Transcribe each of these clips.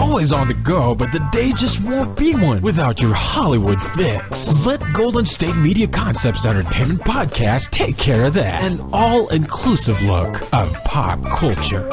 always on the go, but the day just won't be one without your Hollywood fix. Let Golden State Media Concepts Entertainment Podcast take care of that. An all-inclusive look of pop culture.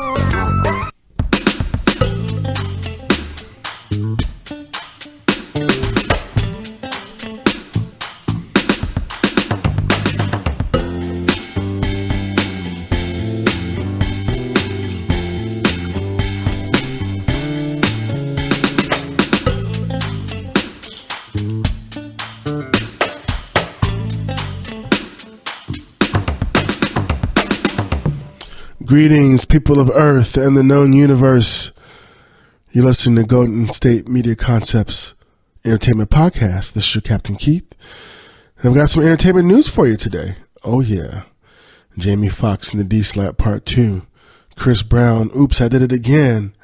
Greetings, people of Earth and the known universe. You're listening to Golden State Media Concepts Entertainment Podcast. This is your Captain Keith. And I've got some entertainment news for you today. Oh, yeah. Jamie Foxx in the D-Slap Part 2. Chris Brown, Oops, I Did It Again.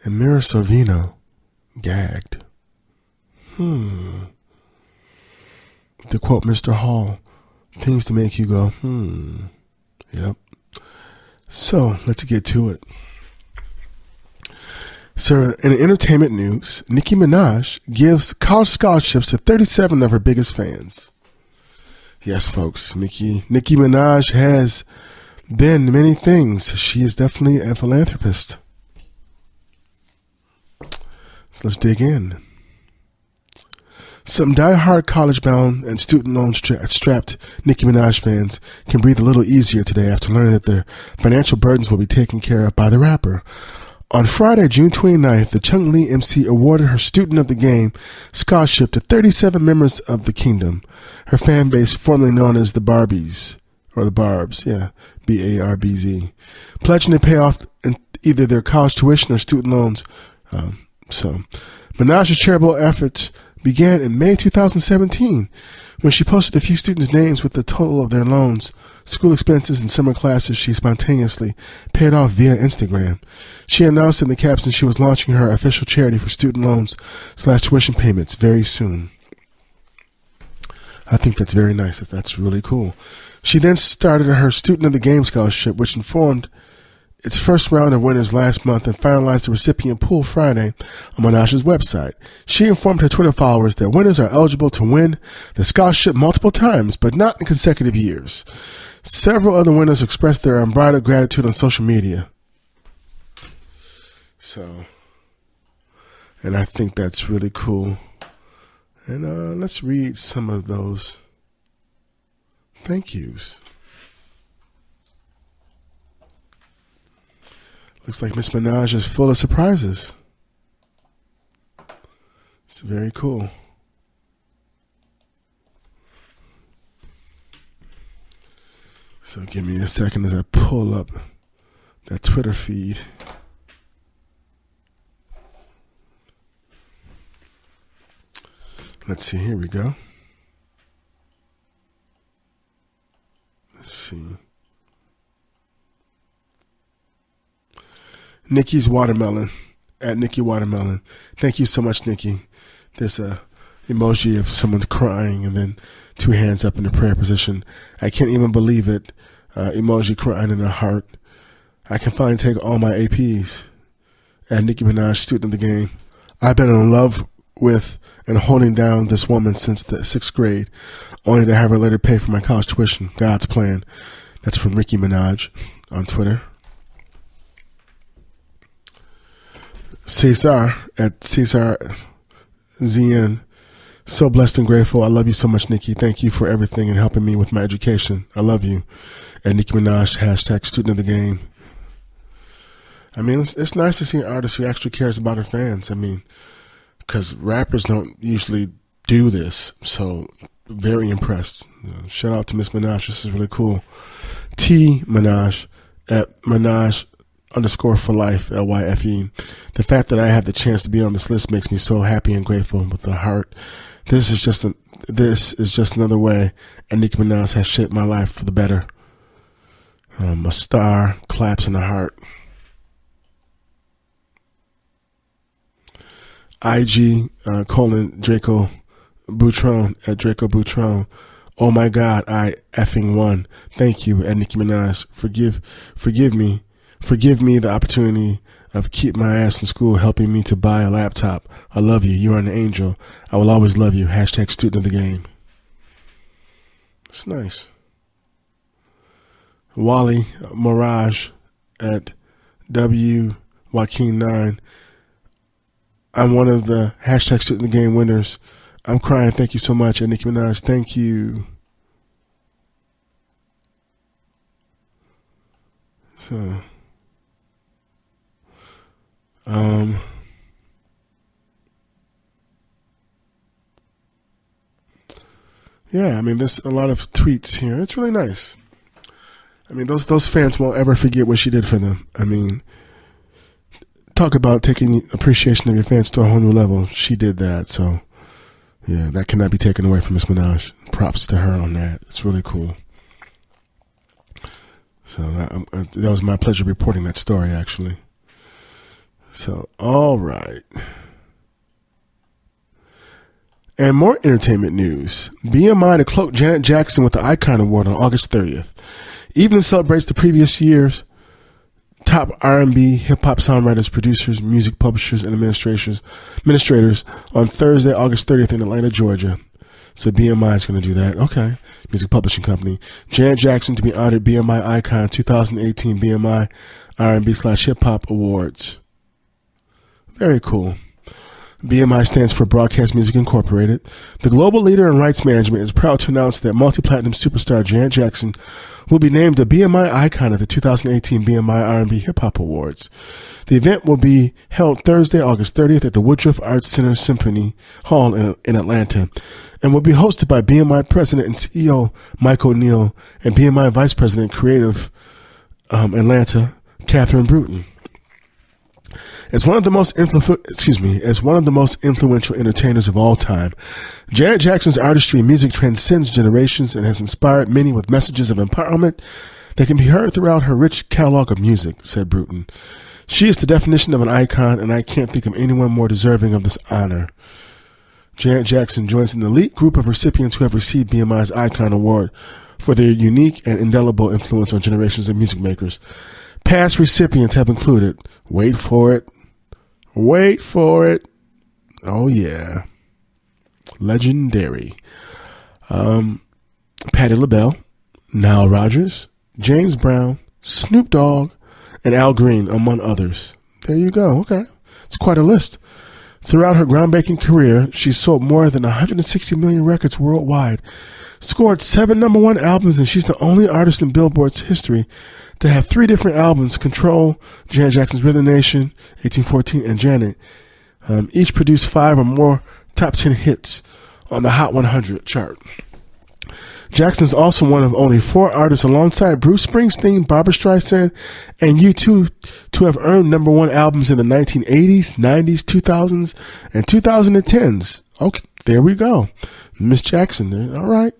And Mira Sorvino, Gagged. To quote Mr. Hall, things to make you go, Yep. So, let's get to it. So, in entertainment news, Nicki Minaj gives college scholarships to 37 of her biggest fans. Yes, folks, Nicki Minaj has been many things. She is definitely a philanthropist. So, let's dig in. Some die-hard college-bound and student loan-strapped Nicki Minaj fans can breathe a little easier today after learning that their financial burdens will be taken care of by the rapper. On Friday, June 29th, the Chung Lee MC awarded her Student of the Game scholarship to 37 members of the Kingdom, her fan base formerly known as the Barbies, or the Barbs, B-A-R-B-Z, pledging to pay off either their college tuition or student loans. Minaj's charitable efforts began in May 2017 when she posted a few students' names with the total of their loans, school expenses, and summer classes she spontaneously paid off via Instagram. She announced in the caption she was launching her official charity for student loans / tuition payments very soon. I think that's very nice. That's really cool. She then started her Student of the Game scholarship, which informed its first round of winners last month and finalized the recipient pool Friday on Minaj's website. She informed her Twitter followers that winners are eligible to win the scholarship multiple times, but not in consecutive years. Several other winners expressed their unbridled gratitude on social media. And I think that's really cool. And let's read some of those thank yous. Looks like Miss Minaj is full of surprises. It's very cool. So give me a second as I pull up that Twitter feed. Let's see, here we go. Let's see. Nikki's Watermelon, at Nikki Watermelon. Thank you so much, Nikki. There's a emoji of someone crying and then two hands up in the prayer position. I can't even believe it. Emoji crying in the heart. I can finally take all my APs. At Nicki Minaj, Student of the Game. I've been in love with and holding down this woman since the 6th grade, only to have her later pay for my college tuition. God's plan. That's from Nicki Minaj on Twitter. Cesar at Cesar ZN. So blessed and grateful. I love you so much, Nikki. Thank you for everything and helping me with my education. I love you. And Nicki Minaj, hashtag Student of the Game. I mean, it's nice to see an artist who actually cares about her fans. I mean, because rappers don't usually do this. So very impressed. Shout out to Miss Minaj. This is really cool. T Minaj at Minaj _for life, LYFE. The fact that I have the chance to be on this list makes me so happy and grateful with the heart. This is just another way and Nicki Minaj has shaped my life for the better. A star claps in the heart. IG Draco Boutron at Draco Boutron. Oh my God, I effing won. Thank you, at Nicki Minaj. Forgive me the opportunity of keep my ass in school, helping me to buy a laptop. I love you. You are an angel. I will always love you. Hashtag student of the game. It's nice. Wally Mirage at W Joaquin 9. I'm one of the hashtag student of the game winners. I'm crying. Thank you so much. And Nicki Minaj, thank you. So, yeah, I mean, there's a lot of tweets here. It's really nice. I mean, those fans won't ever forget what she did for them. I mean, talk about taking appreciation of your fans to a whole new level. She did that, so yeah, that cannot be taken away from Miss Minaj. Props to her on that. It's really cool. So that was my pleasure reporting that story, actually. So, all right. And more entertainment news. BMI to cloak Janet Jackson with the Icon Award on August 30th. Evening celebrates the previous year's top R&B, hip-hop songwriters, producers, music publishers, and administrators on Thursday, August 30th in Atlanta, Georgia. So BMI is going to do that. Okay. Music publishing company. Janet Jackson to be honored BMI Icon 2018 BMI R&B/Hip-Hop Awards. Very cool. BMI stands for Broadcast Music Incorporated. The global leader in rights management is proud to announce that multi-platinum superstar Janet Jackson will be named a BMI Icon at the 2018 BMI R&B Hip-Hop Awards. The event will be held Thursday, August 30th at the Woodruff Arts Center Symphony Hall in Atlanta and will be hosted by BMI President and CEO Mike O'Neill and BMI Vice President Creative Atlanta Catherine Bruton. As one of the most influential entertainers of all time, Janet Jackson's artistry and music transcends generations and has inspired many with messages of empowerment that can be heard throughout her rich catalog of music, said Bruton. She is the definition of an icon, and I can't think of anyone more deserving of this honor. Janet Jackson joins an elite group of recipients who have received BMI's Icon Award for their unique and indelible influence on generations of music makers. Past recipients have included, wait for it, oh yeah, legendary, Patti LaBelle, Nile Rodgers, James Brown, Snoop Dogg, and Al Green, among others. There you go. Okay. It's quite a list. Throughout her groundbreaking career, she sold more than 160 million records worldwide, scored 7 #1 albums, and she's the only artist in Billboard's history to have 3 different albums: Control, Janet Jackson's Rhythm Nation, 1814, and Janet. Each produced 5 or more top 10 hits on the Hot 100 chart. Jackson's also one of only 4 artists alongside Bruce Springsteen, Barbra Streisand, and U2 to have earned #1 albums in the 1980s, 90s, 2000s, and 2010s. Okay, there we go. Miss Jackson, all right.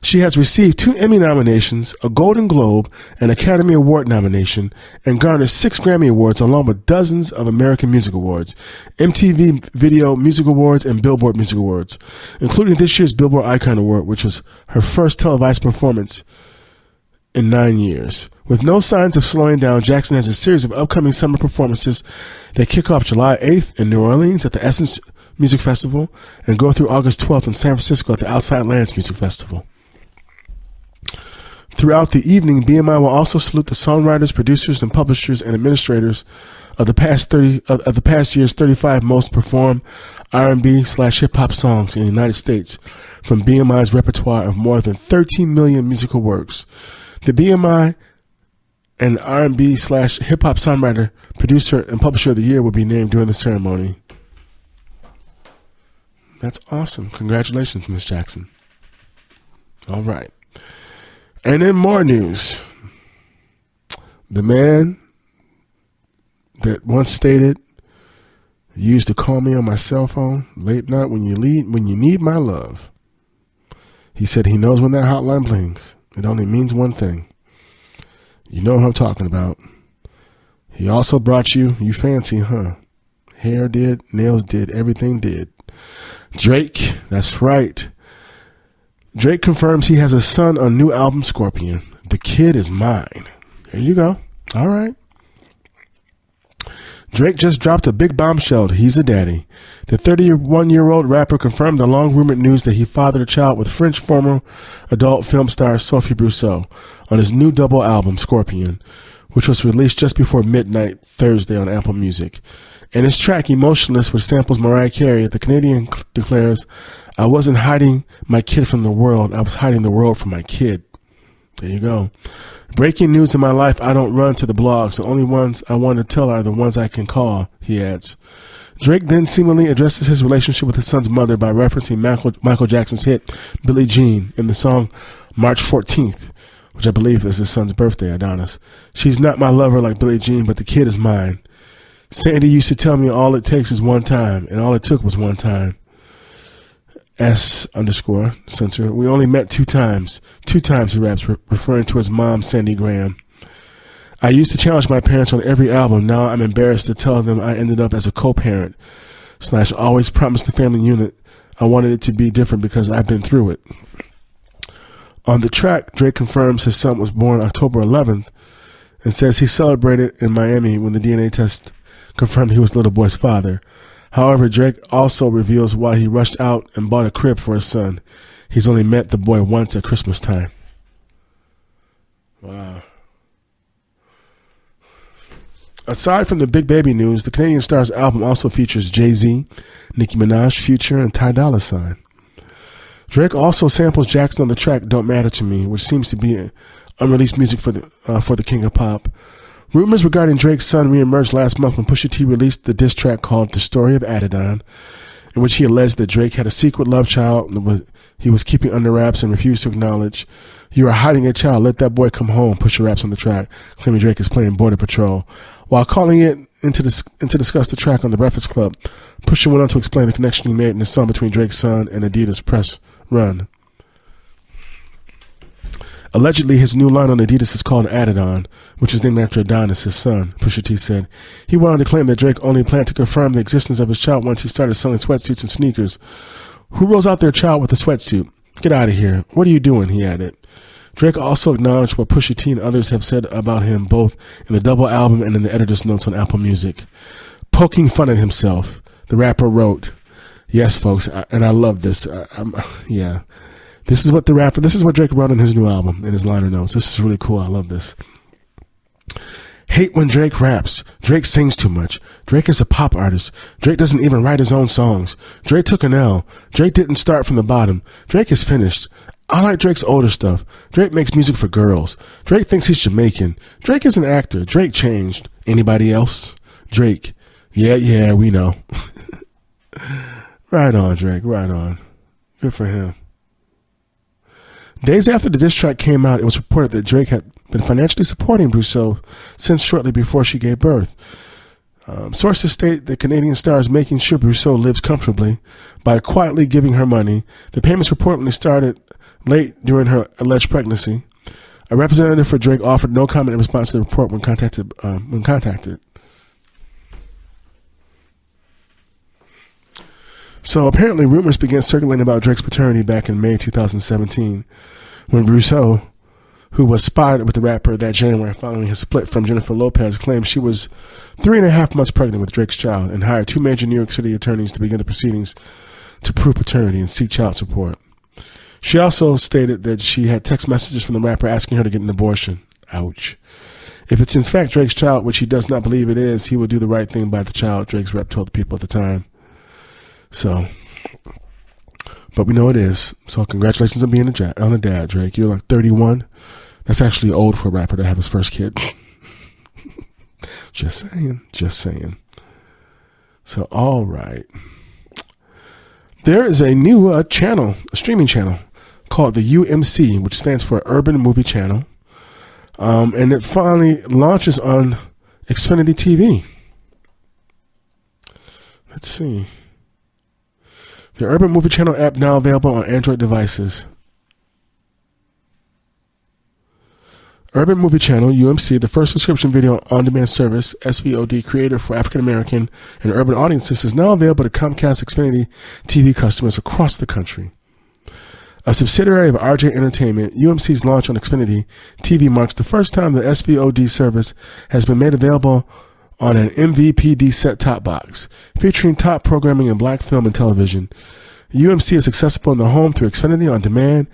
She has received 2 Emmy nominations, a Golden Globe, an Academy Award nomination, and garnered 6 Grammy Awards along with dozens of American Music Awards, MTV Video Music Awards, and Billboard Music Awards, including this year's Billboard Icon Award, which was her first televised performance in 9 years. With no signs of slowing down, Jackson has a series of upcoming summer performances that kick off July 8th in New Orleans at the Essence Music Festival and go through August 12th in San Francisco at the Outside Lands Music Festival. Throughout the evening, BMI will also salute the songwriters, producers, and publishers and administrators of the past year's 35 most performed R&B/hip-hop songs in the United States from BMI's repertoire of more than 13 million musical works. The BMI and R&B/hip-hop songwriter, producer, and publisher of the year will be named during the ceremony. That's awesome. Congratulations, Miss Jackson. All right. And in more news, the man that once stated, "You used to call me on my cell phone late night when you need my love." He said he knows when that hotline blings, it only means one thing. You know what I'm talking about. He also brought you fancy, huh? Hair did, nails did, everything did. Drake, that's right. Drake confirms he has a son on new album Scorpion. The kid is mine. There you go. All right. Drake just dropped a big bombshell. He's a daddy. The 31-year-old rapper confirmed the long-rumored news that he fathered a child with French former adult film star Sophie Brousseau on his new double album, Scorpion, which was released just before midnight Thursday on Apple Music. In his track, Emotionless, which samples Mariah Carey, the Canadian declares, "I wasn't hiding my kid from the world. I was hiding the world from my kid." There you go. Breaking news in my life, I don't run to the blogs. The only ones I want to tell are the ones I can call, he adds. Drake then seemingly addresses his relationship with his son's mother by referencing Michael Jackson's hit, Billie Jean, in the song March 14th, which I believe is his son's birthday, Adonis. "She's not my lover like Billie Jean, but the kid is mine. Sandy used to tell me all it takes is one time, and all it took was one time. S_censor. We only met 2 times. 2 times, he raps, referring to his mom, Sandy Graham. I used to challenge my parents on every album. Now I'm embarrassed to tell them I ended up as a co-parent / always promised the family unit. I wanted it to be different because I've been through it." On the track, Drake confirms his son was born October 11th and says he celebrated in Miami when the DNA test confirmed he was the little boy's father. However, Drake also reveals why he rushed out and bought a crib for his son. He's only met the boy once at Christmas time. Wow. Aside from the big baby news, the Canadian star's album also features Jay-Z, Nicki Minaj, Future, and Ty Dolla $ign. Drake also samples Jackson on the track Don't Matter to Me, which seems to be unreleased music for the King of Pop. Rumors regarding Drake's son reemerged last month when Pusha T released the diss track called The Story of Adidon, in which he alleged that Drake had a secret love child that he was keeping under wraps and refused to acknowledge. "You are hiding a child. Let that boy come home," Pusha raps on the track, claiming Drake is playing Border Patrol. While calling it in to discuss the track on The Breakfast Club, Pusha went on to explain the connection he made in the song between Drake's son and Adidas' press run. Allegedly, his new line on Adidas is called Adidon, which is named after Adonis, his son, Pusha T said. He went on to claim that Drake only planned to confirm the existence of his child once he started selling sweatsuits and sneakers. "Who rolls out their child with a sweatsuit? Get out of here. What are you doing?" he added. Drake also acknowledged what Pusha T and others have said about him both in the double album and in the editor's notes on Apple Music. Poking fun at himself, the rapper wrote, "Yes, folks, and I love this. Yeah. This is what Drake wrote in his new album, in his liner notes. This is really cool. I love this. Hate when Drake raps. Drake sings too much. Drake is a pop artist. Drake doesn't even write his own songs. Drake took an L. Drake didn't start from the bottom. Drake is finished. I like Drake's older stuff. Drake makes music for girls. Drake thinks he's Jamaican. Drake is an actor. Drake changed. Anybody else? Drake. Yeah, we know." Right on, Drake. Right on. Good for him. Days after the diss track came out, it was reported that Drake had been financially supporting Brousseau since shortly before she gave birth. Sources state the Canadian star is making sure Brousseau lives comfortably by quietly giving her money. The payments reportedly started late during her alleged pregnancy. A representative for Drake offered no comment in response to the report when contacted. So apparently rumors began circulating about Drake's paternity back in May 2017 when Brousseau, who was spotted with the rapper that January following his split from Jennifer Lopez, claimed she was 3.5 months pregnant with Drake's child and hired 2 major New York City attorneys to begin the proceedings to prove paternity and seek child support. She also stated that she had text messages from the rapper asking her to get an abortion. Ouch. If it's in fact Drake's child, which he does not believe it is, he will do the right thing by the child, Drake's rep told the people at the time. So, but we know it is. So congratulations on being a dad, Drake. You're like 31. That's actually old for a rapper to have his first kid. Just saying. So, all right. There is a new a streaming channel called the UMC, which stands for Urban Movie Channel. And it finally launches on Xfinity TV. Let's see. The Urban Movie Channel app now available on Android devices. Urban Movie Channel, UMC, the first subscription video on-demand service, SVOD, created for African American and urban audiences, is now available to Comcast Xfinity TV customers across the country. A subsidiary of RJ Entertainment, UMC's launch on Xfinity TV marks the first time the SVOD service has been made available on an MVPD set-top box featuring top programming in black film and television. UMC is accessible in the home through Xfinity On Demand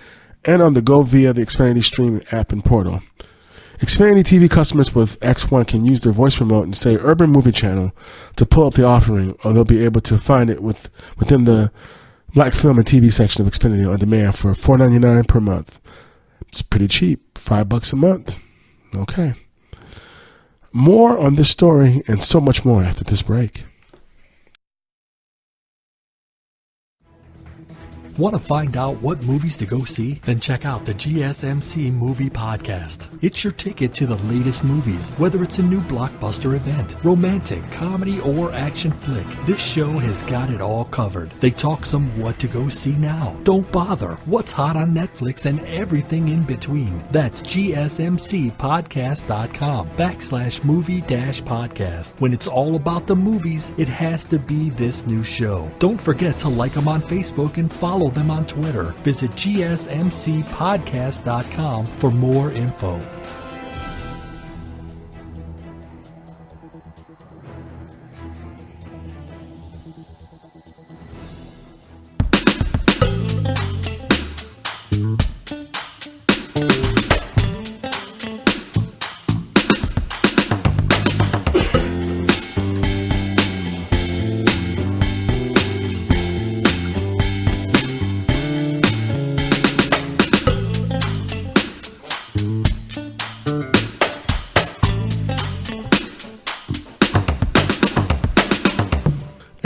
and on the go via the Xfinity Stream app and portal. Xfinity TV customers with X1 can use their voice remote and say Urban Movie Channel to pull up the offering, or they'll be able to find it within the black film and TV section of Xfinity On Demand for $4.99 per month. It's pretty cheap, $5 a month. Okay. More on this story and so much more after this break. Want to find out what movies to go see? Then check out the GSMC Movie Podcast. It's your ticket to the latest movies, whether it's a new blockbuster event, romantic, comedy, or action flick. This show has got it all covered. They talk some what to go see now, don't bother, what's hot on Netflix, and everything in between. That's gsmcpodcast.com/movie-podcast. When it's all about the movies, it has to be this new show. Don't forget to like them on Facebook and follow them on Twitter. Visit gsmcpodcast.com for more info.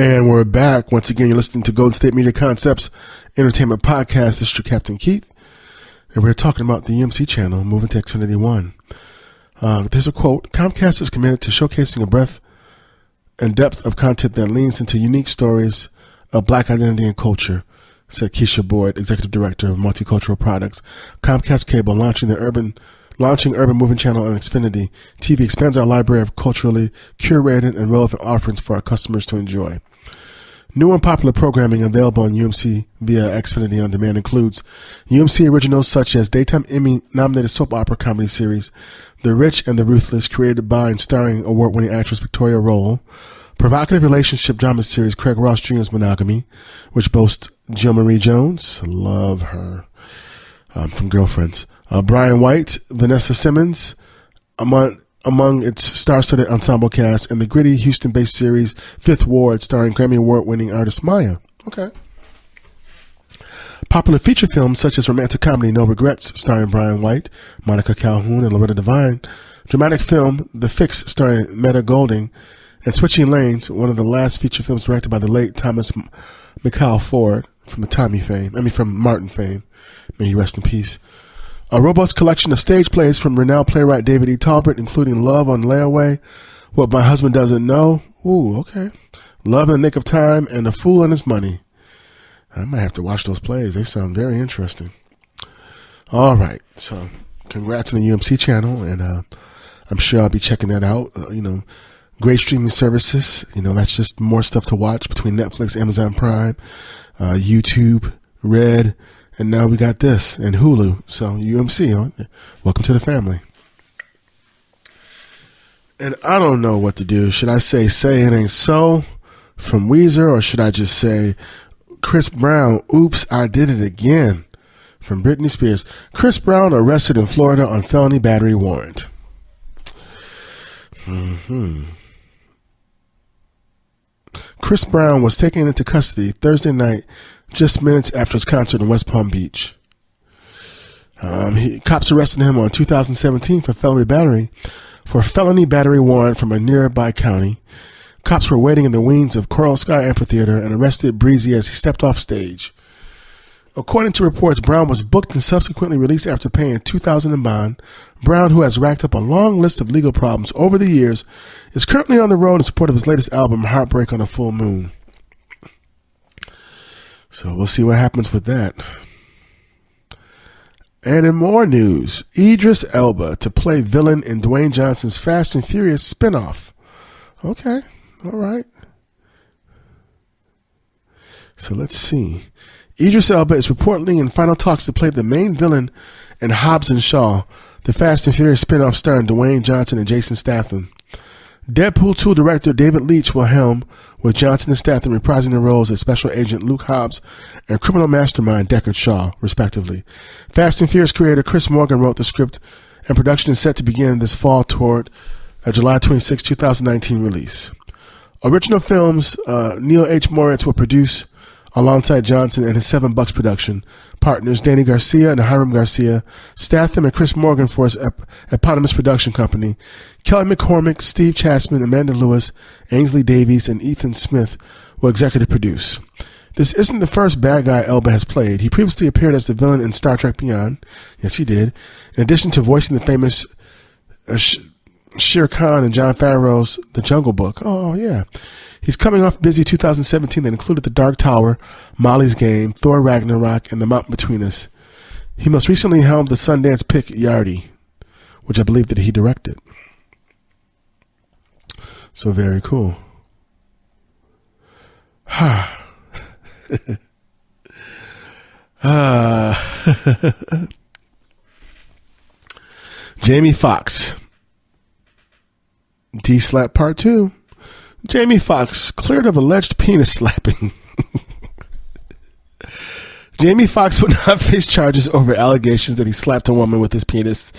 And we're back. Once again, you're listening to Golden State Media Concepts Entertainment Podcast. This is your Captain Keith. And we're talking about the UMC channel moving to Xfinity One. There's a quote. Comcast is committed to showcasing a breadth and depth of content that leans into unique stories of black identity and culture, said Keisha Boyd, Executive Director of Multicultural Products. Comcast Cable launching Urban Moving Channel on Xfinity TV expands our library of culturally curated and relevant offerings for our customers to enjoy. New and popular programming available on UMC via Xfinity On Demand includes UMC originals such as daytime Emmy-nominated soap opera comedy series The Rich and the Ruthless, created by and starring award-winning actress Victoria Rowell, provocative relationship drama series Craig Ross Jr.'s Monogamy, which boasts Jill Marie Jones, love her, from Girlfriends, Brian White, Vanessa Simmons, among its star-studded ensemble cast, and the gritty Houston-based series Fifth Ward, starring Grammy Award-winning artist Maya. Okay. Popular feature films such as romantic comedy No Regrets, starring Brian White, Monica Calhoun, and Loretta Devine. Dramatic film The Fix, starring Meta Golding, and Switching Lanes, one of the last feature films directed by the late Thomas McCall Ford from Martin fame. May he rest in peace. A robust collection of stage plays from renowned playwright David E. Talbot, including Love on Layaway, What My Husband Doesn't Know, ooh, okay, Love in the Nick of Time, and A Fool and His Money. I might have to watch those plays. They sound very interesting. All right, so congrats on the UMC channel, and I'm sure I'll be checking that out. Great streaming services. That's just more stuff to watch between Netflix, Amazon Prime, YouTube, Red, and now we got this, and Hulu. So UMC, welcome to the family. And I don't know what to do. Should I say It Ain't So from Weezer, or should I just say Chris Brown, Oops, I Did It Again from Britney Spears? Chris Brown arrested in Florida on felony battery warrant. Chris Brown was taken into custody Thursday night, just minutes after his concert in West Palm Beach. Cops arrested him on 2017 for felony battery warrant from a nearby county. Cops were waiting in the wings of Coral Sky Amphitheater and arrested Breezy as he stepped off stage. According to reports, Brown was booked and subsequently released after paying $2,000 in bond. Brown, who has racked up a long list of legal problems over the years, is currently on the road in support of his latest album, Heartbreak on a Full Moon. So we'll see what happens with that. And in more news, Idris Elba to play villain in Dwayne Johnson's Fast and Furious spinoff. Okay, all right. So let's see. Idris Elba is reportedly in final talks to play the main villain in Hobbs and Shaw, the Fast and Furious spinoff starring Dwayne Johnson and Jason Statham. Deadpool 2 director David Leitch will helm, with Johnson and Statham reprising their roles as Special Agent Luke Hobbs and criminal mastermind Deckard Shaw, respectively. Fast and Furious creator Chris Morgan wrote the script, and production is set to begin this fall toward a July 26, 2019 release. Original films Neil H. Moritz will produce alongside Johnson and his Seven Bucks production partners Danny Garcia and Hiram Garcia, Statham and Chris Morgan for his eponymous production company. Kelly McCormick, Steve Chasman, Amanda Lewis, Ainsley Davies, and Ethan Smith will executive produce. This isn't the first bad guy Elba has played. He previously appeared as the villain in Star Trek Beyond. Yes, he did. In addition to voicing the famous Shere Khan in Jon Favreau's The Jungle Book. Oh, yeah. He's coming off a busy 2017 that included The Dark Tower, Molly's Game, Thor Ragnarok, and The Mountain Between Us. He most recently helmed the Sundance pick Yardi, which I believe that he directed. So very cool. Jamie Foxx. D-Slap Part 2. Jamie Foxx cleared of alleged penis slapping. Jamie Foxx would not face charges over allegations that he slapped a woman with his penis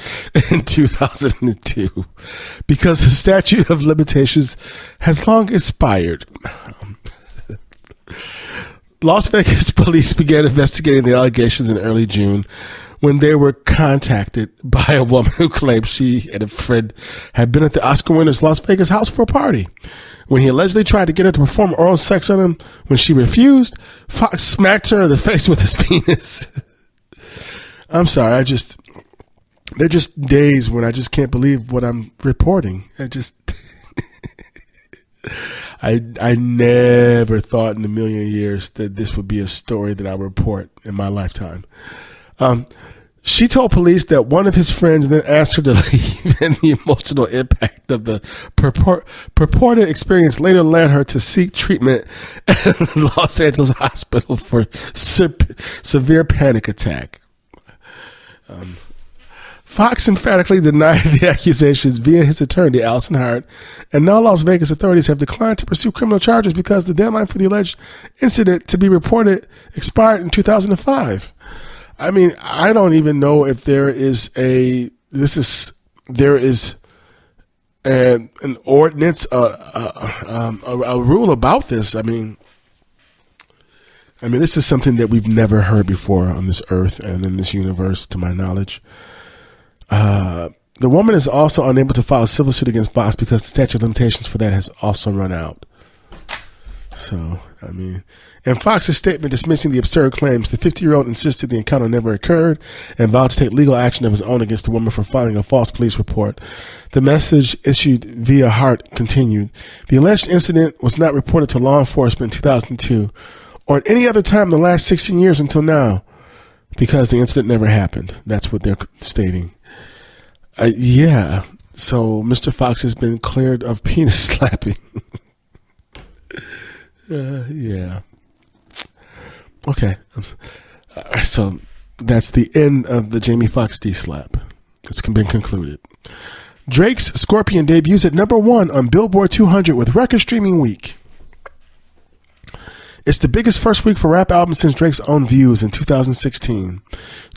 in 2002 because the statute of limitations has long expired. Las Vegas police began investigating the allegations in early June when they were contacted by a woman who claimed she and a friend had been at the Oscar winner's Las Vegas house for a party. When he allegedly tried to get her to perform oral sex on him, when she refused, Fox smacked her in the face with his penis. I'm sorry, they're just days when I just can't believe what I'm reporting. I never thought in a million years that this would be a story that I would report in my lifetime. She told police that one of his friends then asked her to leave, and the emotional impact of the purported experience later led her to seek treatment at the Los Angeles hospital for severe panic attack. Fox emphatically denied the accusations via his attorney, Allison Hart, and now Las Vegas authorities have declined to pursue criminal charges because the deadline for the alleged incident to be reported expired in 2005. I mean, I don't even know if there is an ordinance, a rule about this. I mean, this is something that we've never heard before on this earth and in this universe, to my knowledge. The woman is also unable to file a civil suit against Fox because the statute of limitations for that has also run out. So, in Fox's statement dismissing the absurd claims, the 50-year-old insisted the encounter never occurred and vowed to take legal action of his own against the woman for filing a false police report. The message issued via Hart continued, the alleged incident was not reported to law enforcement in 2002 or at any other time in the last 16 years until now because the incident never happened. That's what they're stating. Yeah, so Mr. Fox has been cleared of penis slapping. Yeah. Okay. So that's the end of the Jamie Foxx D-Slap. It's been concluded. Drake's Scorpion debuts at #1 on Billboard 200 with record streaming week. It's the biggest first week for rap albums since Drake's own Views in 2016.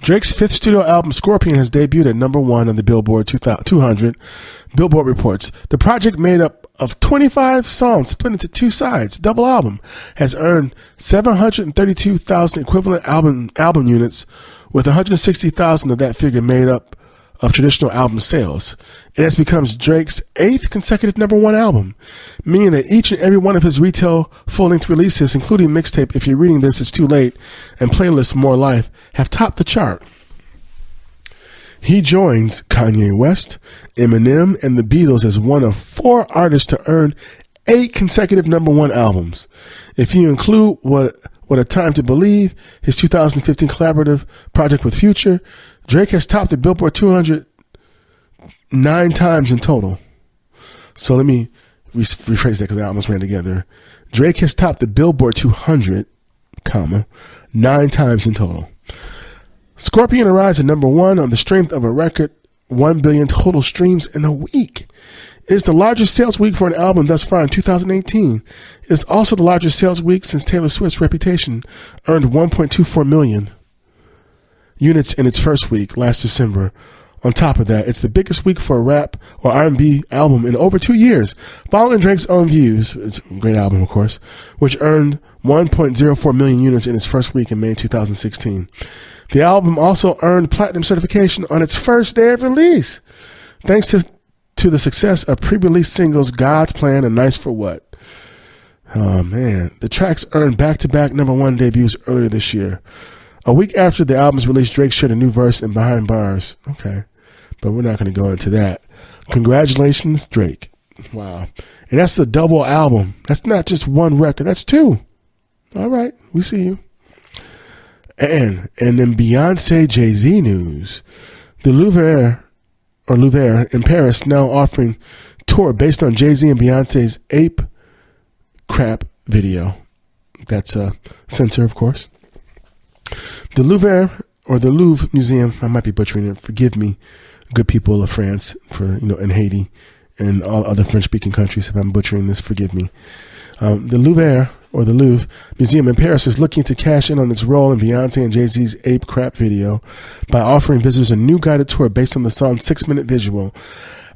Drake's 5th studio album, Scorpion, has debuted at #1 on the Billboard 200. Billboard reports the project, made up of 25 songs split into 2 sides, double album, has earned 732,000 equivalent album units, with 160,000 of that figure made up of traditional album sales. It has become Drake's 8th consecutive #1 album, meaning that each and every one of his retail full-length releases, including mixtape If You're Reading This It's Too Late and playlist More Life, have topped the chart. He joins Kanye West, Eminem, and the Beatles as one of 4 artists to earn 8 consecutive #1 albums. If you include What a Time to Believe, his 2015 collaborative project with Future, Drake has topped the Billboard 200 9 times in total. So let me rephrase that because I almost ran together. Drake has topped the Billboard 200, 9 times in total. Scorpion arrives at #1 on the strength of a record 1 billion total streams in a week. It's the largest sales week for an album thus far in 2018. It's also the largest sales week since Taylor Swift's Reputation earned 1.24 million units in its first week last December. On top of that, it's the biggest week for a rap or R&B album in over 2 years, following Drake's Own Views, it's a great album of course, which earned 1.04 million units in its first week in May 2016. The album also earned platinum certification on its first day of release, thanks to the success of pre-release singles God's Plan and Nice for What. Oh man, the tracks earned back-to-back #1 debuts earlier this year. A week after the album's release, Drake shared a new verse in Behind Bars. Okay, but we're not going to go into that. Congratulations, Drake. Wow. And that's the double album. That's not just one record, that's two. All right, we see you. And then Beyonce Jay-Z news. The Louvre in Paris now offering tour based on Jay-Z and Beyonce's Ape Crap video. That's a censor, of course. The Louvre Museum, I might be butchering it, forgive me, good people of France, and Haiti and all other French-speaking countries, if I'm butchering this, forgive me. The Louvre Museum in Paris is looking to cash in on its role in Beyonce and Jay-Z's Ape Crap video by offering visitors a new guided tour based on the song's 6-minute visual.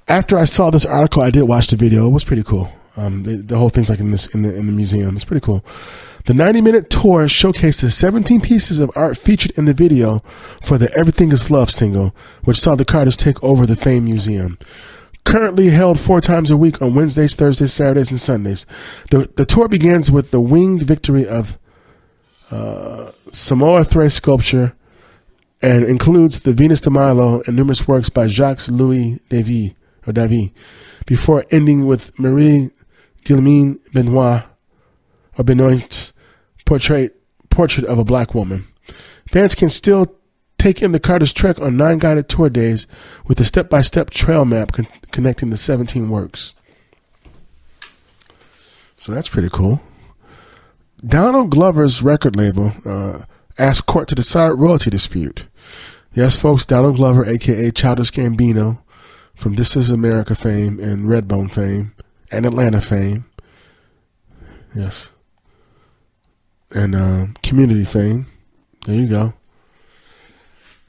After I saw this article, I did watch the video. It was pretty cool. The whole thing's like in the museum. It's pretty cool. The 90-minute tour showcased the 17 pieces of art featured in the video for the Everything Is Love single, which saw the Carters take over the famed museum. Currently held 4 times a week on Wednesdays, Thursdays, Saturdays, and Sundays. The tour begins with the winged victory of Samoa Thray sculpture and includes the Venus de Milo and numerous works by Jacques-Louis David, before ending with Marie-Guillemine Benoit's portrait of a black woman. Fans can still take in the Carters' trek on 9 guided tour days with a step-by-step trail map connecting the 17 works. So that's pretty cool. Donald Glover's record label asked court to decide royalty dispute. Yes, folks, Donald Glover, a.k.a. Childish Gambino, from This Is America fame and Redbone fame and Atlanta fame. Yes. And Community fame. There you go.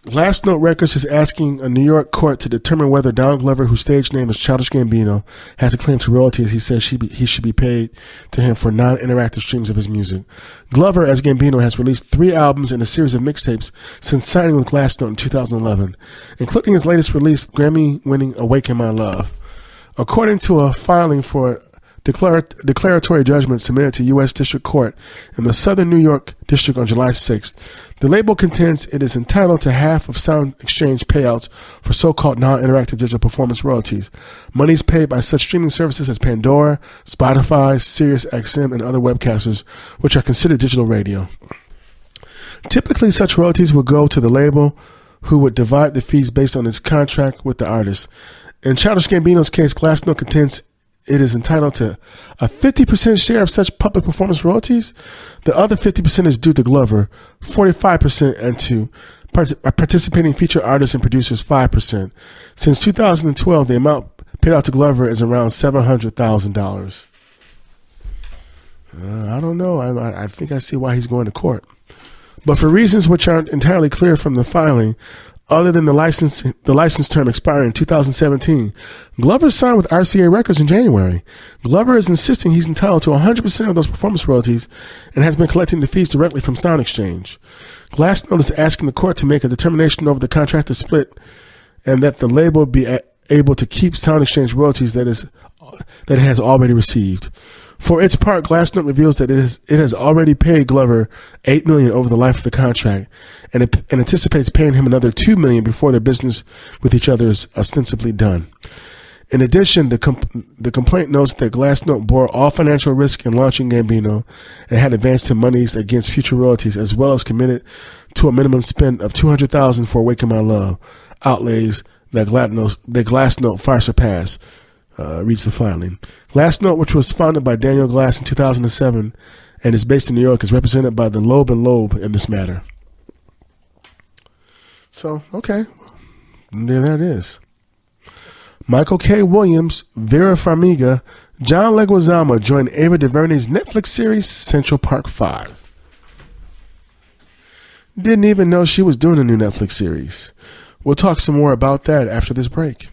Last Note Records is asking a New York court to determine whether Donald Glover, whose stage name is Childish Gambino, has a claim to royalties. He says he should be paid to him for non-interactive streams of his music. Glover, as Gambino, has released 3 albums and a series of mixtapes since signing with Glass Note in 2011, including his latest release, Grammy-winning Awaken My Love. According to a filing for declaratory judgment submitted to U.S. District Court in the Southern New York District on July 6th, the label contends it is entitled to half of Sound Exchange payouts for so-called non-interactive digital performance royalties, monies paid by such streaming services as Pandora, Spotify, SiriusXM, and other webcasters, which are considered digital radio. Typically, such royalties would go to the label, who would divide the fees based on its contract with the artist. In Childish Gambino's case, Glass Note contends it is entitled to a 50% share of such public performance royalties. The other 50% is due to Glover, 45%, and to participating feature artists and producers, 5%. Since 2012, the amount paid out to Glover is around $700,000. I don't know. I think I see why he's going to court. But for reasons which aren't entirely clear from the filing, other than the license term expiring in 2017, Glover signed with RCA Records in January. Glover is insisting he's entitled to 100% of those performance royalties and has been collecting the fees directly from Sound Exchange. Glass Note is asking the court to make a determination over the contractor split and that the label be able to keep Sound Exchange royalties that it has already received. For its part, Glass Note reveals that it has already paid Glover $8 million over the life of the contract and anticipates paying him another $2 million before their business with each other is ostensibly done. In addition, the complaint notes that Glass Note bore all financial risk in launching Gambino and had advanced him monies against future royalties, as well as committed to a minimum spend of $200,000 for Awaken My Love, outlays that Glass Note far surpassed. Reads the filing. Glass Note, which was founded by Daniel Glass in 2007 and is based in New York, is represented by the Loeb & Loeb in this matter. So, okay. There that is. Michael K. Williams, Vera Farmiga, John Leguizamo joined Ava DuVernay's Netflix series Central Park 5. Didn't even know she was doing a new Netflix series. We'll talk some more about that after this break.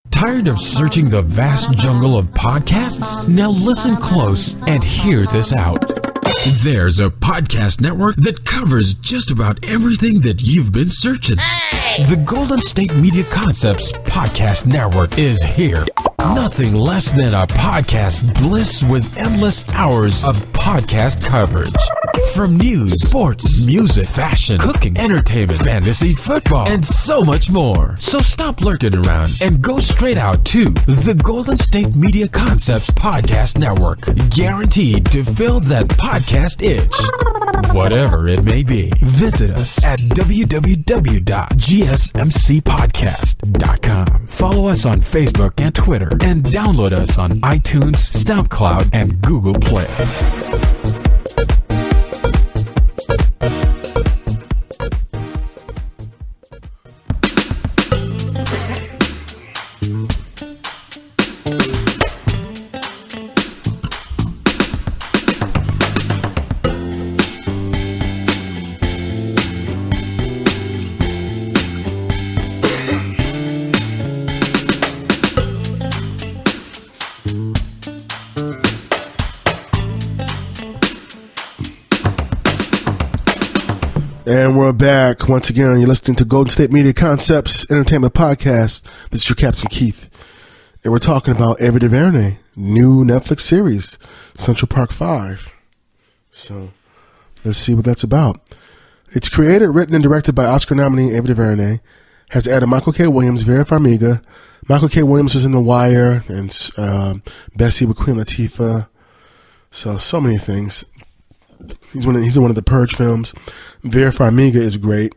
Tired of searching the vast jungle of podcasts? Now listen close and hear this out. There's a podcast network that covers just about everything that you've been searching. Hey! The Golden State Media Concepts Podcast Network is here. Nothing less than a podcast bliss with endless hours of podcast coverage. From news, sports, music, fashion, cooking, entertainment, fantasy, football, and so much more. So stop lurking around and go straight out to the Golden State Media Concepts Podcast Network. Guaranteed to fill that podcast itch. Whatever it may be. Visit us at www.gsmcpodcast.com. Follow us on Facebook and Twitter, and download us on iTunes, SoundCloud, and Google Play. And we're back once again. You're listening to Golden State Media Concepts Entertainment Podcast. This is your Captain Keith, and we're talking about Ava DuVernay new Netflix series, Central Park 5. So let's see what that's about. It's created, written, and directed by Oscar nominee Ava DuVernay. Has added Michael K. Williams, Vera Farmiga. Michael K. Williams was in The Wire and Bessie with Queen Latifah. So many things. He's in one of the Purge films. Vera Farmiga is great.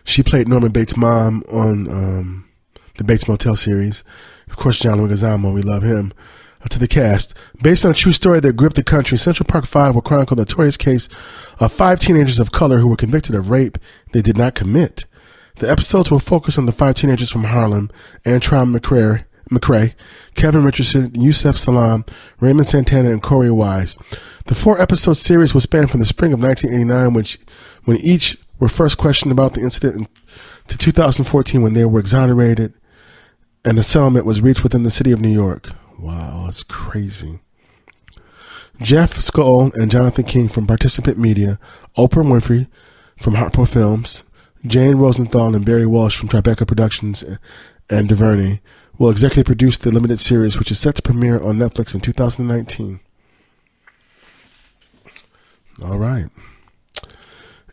She played Norman Bates' mom on the Bates Motel series. Of course, John Leguizamo, we love him. To the cast. Based on a true story that gripped the country, Central Park 5 will chronicle the notorious case of 5 teenagers of color who were convicted of rape they did not commit. The episodes will focus on the 5 teenagers from Harlem: Antron McCray, Kevin Richardson, Yusef Salaam, Raymond Santana, and Corey Wise. The 4-episode series will span from the spring of 1989, when each were first questioned about the incident, to 2014, when they were exonerated and a settlement was reached within the city of New York. Wow, that's crazy. Jeff Skoll and Jonathan King from Participant Media, Oprah Winfrey from Harpo Films, Jane Rosenthal and Barry Walsh from Tribeca Productions and DuVernay will executive produce the limited series, which is set to premiere on Netflix in 2019. All right.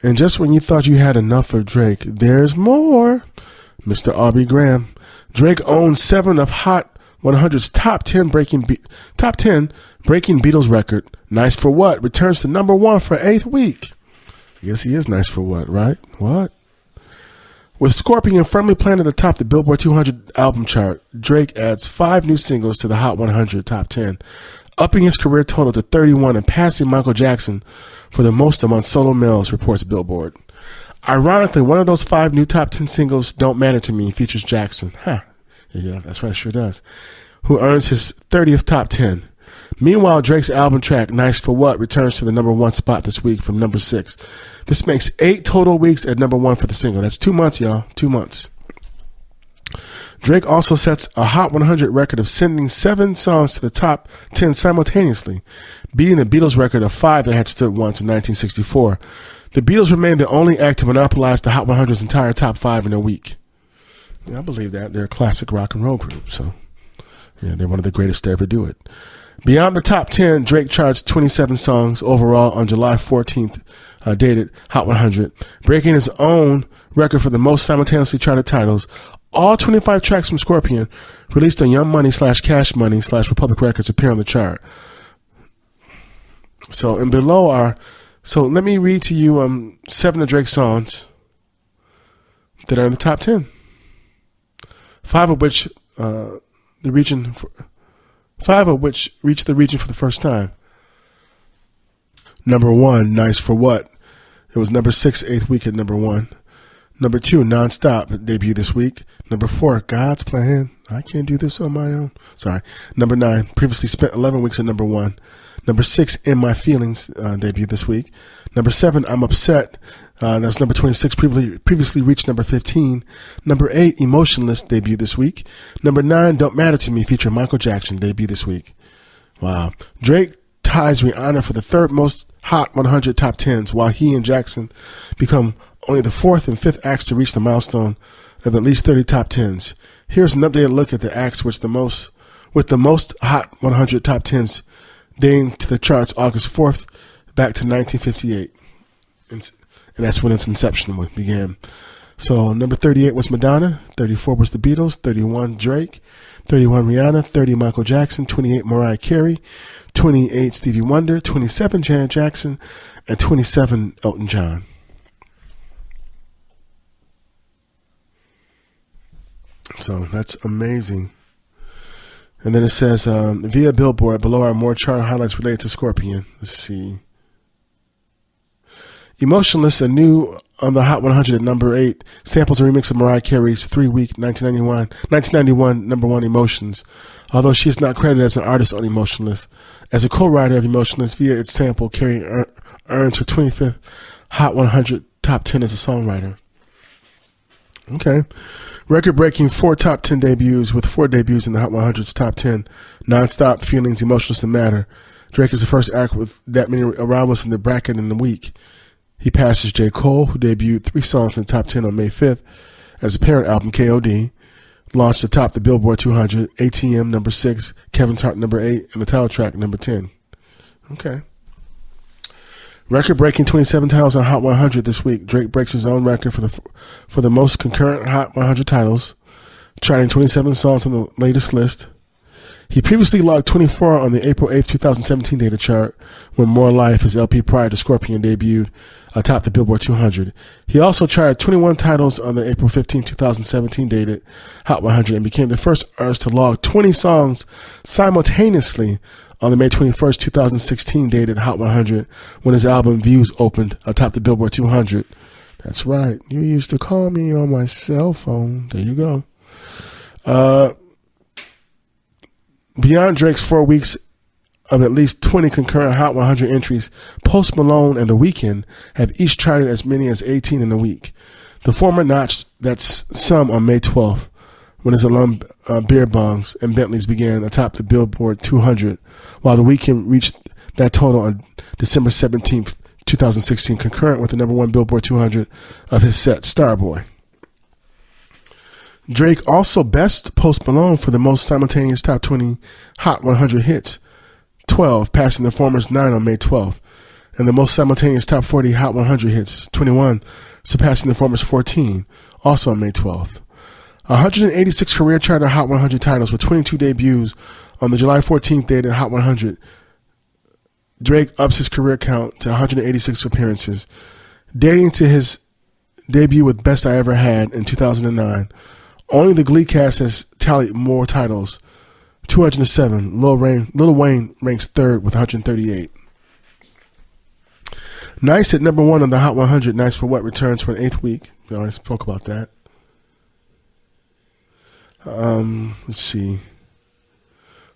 And just when you thought you had enough of Drake, there's more. Mr. Aubrey Graham. Drake owns 7 of Hot 100's top 10 breaking Beatles record. Nice for What returns to number 1 for 8th week. I guess he is nice for what, right? What? With Scorpion firmly planted atop the Billboard 200 album chart, Drake adds 5 new singles to the Hot 100 top 10, upping his career total to 31 and passing Michael Jackson for the most among solo males, reports Billboard. Ironically, one of those 5 new top 10 singles, Don't Matter to Me, features Jackson. Yeah, that's right, it sure does. Who earns his 30th top 10. Meanwhile, Drake's album track, Nice for What, returns to the number 1 spot this week from number 6. This makes 8 total weeks at number 1 for the single. That's 2 months, y'all. 2 months. Drake also sets a Hot 100 record of sending 7 songs to the top 10 simultaneously, beating the Beatles record of 5 that had stood once in 1964. The Beatles remain the only act to monopolize the Hot 100's entire top 5 in a week. Yeah, I believe that. They're a classic rock and roll group, so yeah, they're one of the greatest to ever do it. Beyond the top 10, Drake charts 27 songs overall on July 14th, dated Hot 100, breaking his own record for the most simultaneously charted titles. All 25 tracks from Scorpion, released on Young Money / Cash Money / Republic Records, appear on the chart. So, and below are, so let me read to you 7 of Drake's songs that are in the top 10. 5 of which reached the region for the first time. Number 1, Nice for What. It was number 6, 8th week at number 1. Number 2, Nonstop, debuted this week. Number 4, God's Plan. I can't do this on my own. Sorry. Number 9, previously spent 11 weeks at number 1. Number 6, In My Feelings, debuted this week. Number 7, I'm Upset. That's number 26, previously reached number 15. Number 8, Emotionless, debuted this week. Number 9, Don't Matter to Me, featuring Michael Jackson, debuted this week. Wow. Drake ties Rihanna for the third most Hot 100 top 10s, while he and Jackson become only the 4th and 5th acts to reach the milestone of at least 30 top 10s. Here's an updated look at the acts with the most Hot 100 top 10s dating to the charts August 4th back to 1958. And that's when its inception began. So number 38 was Madonna, 34 was the Beatles, 31 Drake, 31 Rihanna, 30 Michael Jackson, 28 Mariah Carey, 28 Stevie Wonder, 27 Janet Jackson, and 27 Elton John. So that's amazing. And then it says, via Billboard, below are more chart highlights related to Scorpion. Let's see. Emotionless, a new on the Hot 100 at number 8, samples a remix of Mariah Carey's 3-week 1991 number 1 Emotions, although she is not credited as an artist on Emotionless. As a co-writer of Emotionless via its sample, Carey earns her 25th Hot 100 top 10 as a songwriter. Okay. Record-breaking 4 top 10 debuts with 4 debuts in the Hot 100's top 10. Nonstop, Feelings, Emotionless, and Matter. Drake is the first act with that many arrivals in the bracket in the week. He passes J. Cole, who debuted 3 songs in the top 10 on May 5th as a parent album, KOD, launched atop the Billboard 200, ATM number 6, Kevin's Heart number 8, and the title track number 10. Okay. Record-breaking 27 titles on Hot 100 this week. Drake breaks his own record for the most concurrent Hot 100 titles, charting 27 songs on the latest list. He previously logged 24 on the April 8th, 2017 data chart when More Life, his LP prior to Scorpion, debuted atop the Billboard 200. He also charted 21 titles on the April 15, 2017 dated Hot 100 and became the first artist to log 20 songs simultaneously on the May 21st, 2016 dated Hot 100 when his album Views opened atop the Billboard 200. That's right. You used to call me on my cell phone. There you go. Beyond Drake's 4 weeks of at least 20 concurrent Hot 100 entries, Post Malone and The Weeknd have each charted as many as 18 in a week. The former notched that's some on May 12th when his alum beer bongs and Bentleys began atop the Billboard 200, while The Weeknd reached that total on December 17th, 2016, concurrent with the number 1 Billboard 200 of his set, Starboy. Drake also best Post Malone for the most simultaneous top 20 Hot 100 hits, 12, passing the former's 9 on May 12th, and the most simultaneous top 40 Hot 100 hits, 21, surpassing the former's 14, also on May 12th. 186 career charted Hot 100 titles with 22 debuts on the July 14th dated Hot 100. Drake ups his career count to 186 appearances, dating to his debut with Best I Ever Had in 2009. Only the Glee cast has tallied more titles, 207. Lil Wayne ranks 3rd with 138. Nice at number 1 on the Hot 100. Nice for What returns for an 8th week. We already spoke about that. Let's see.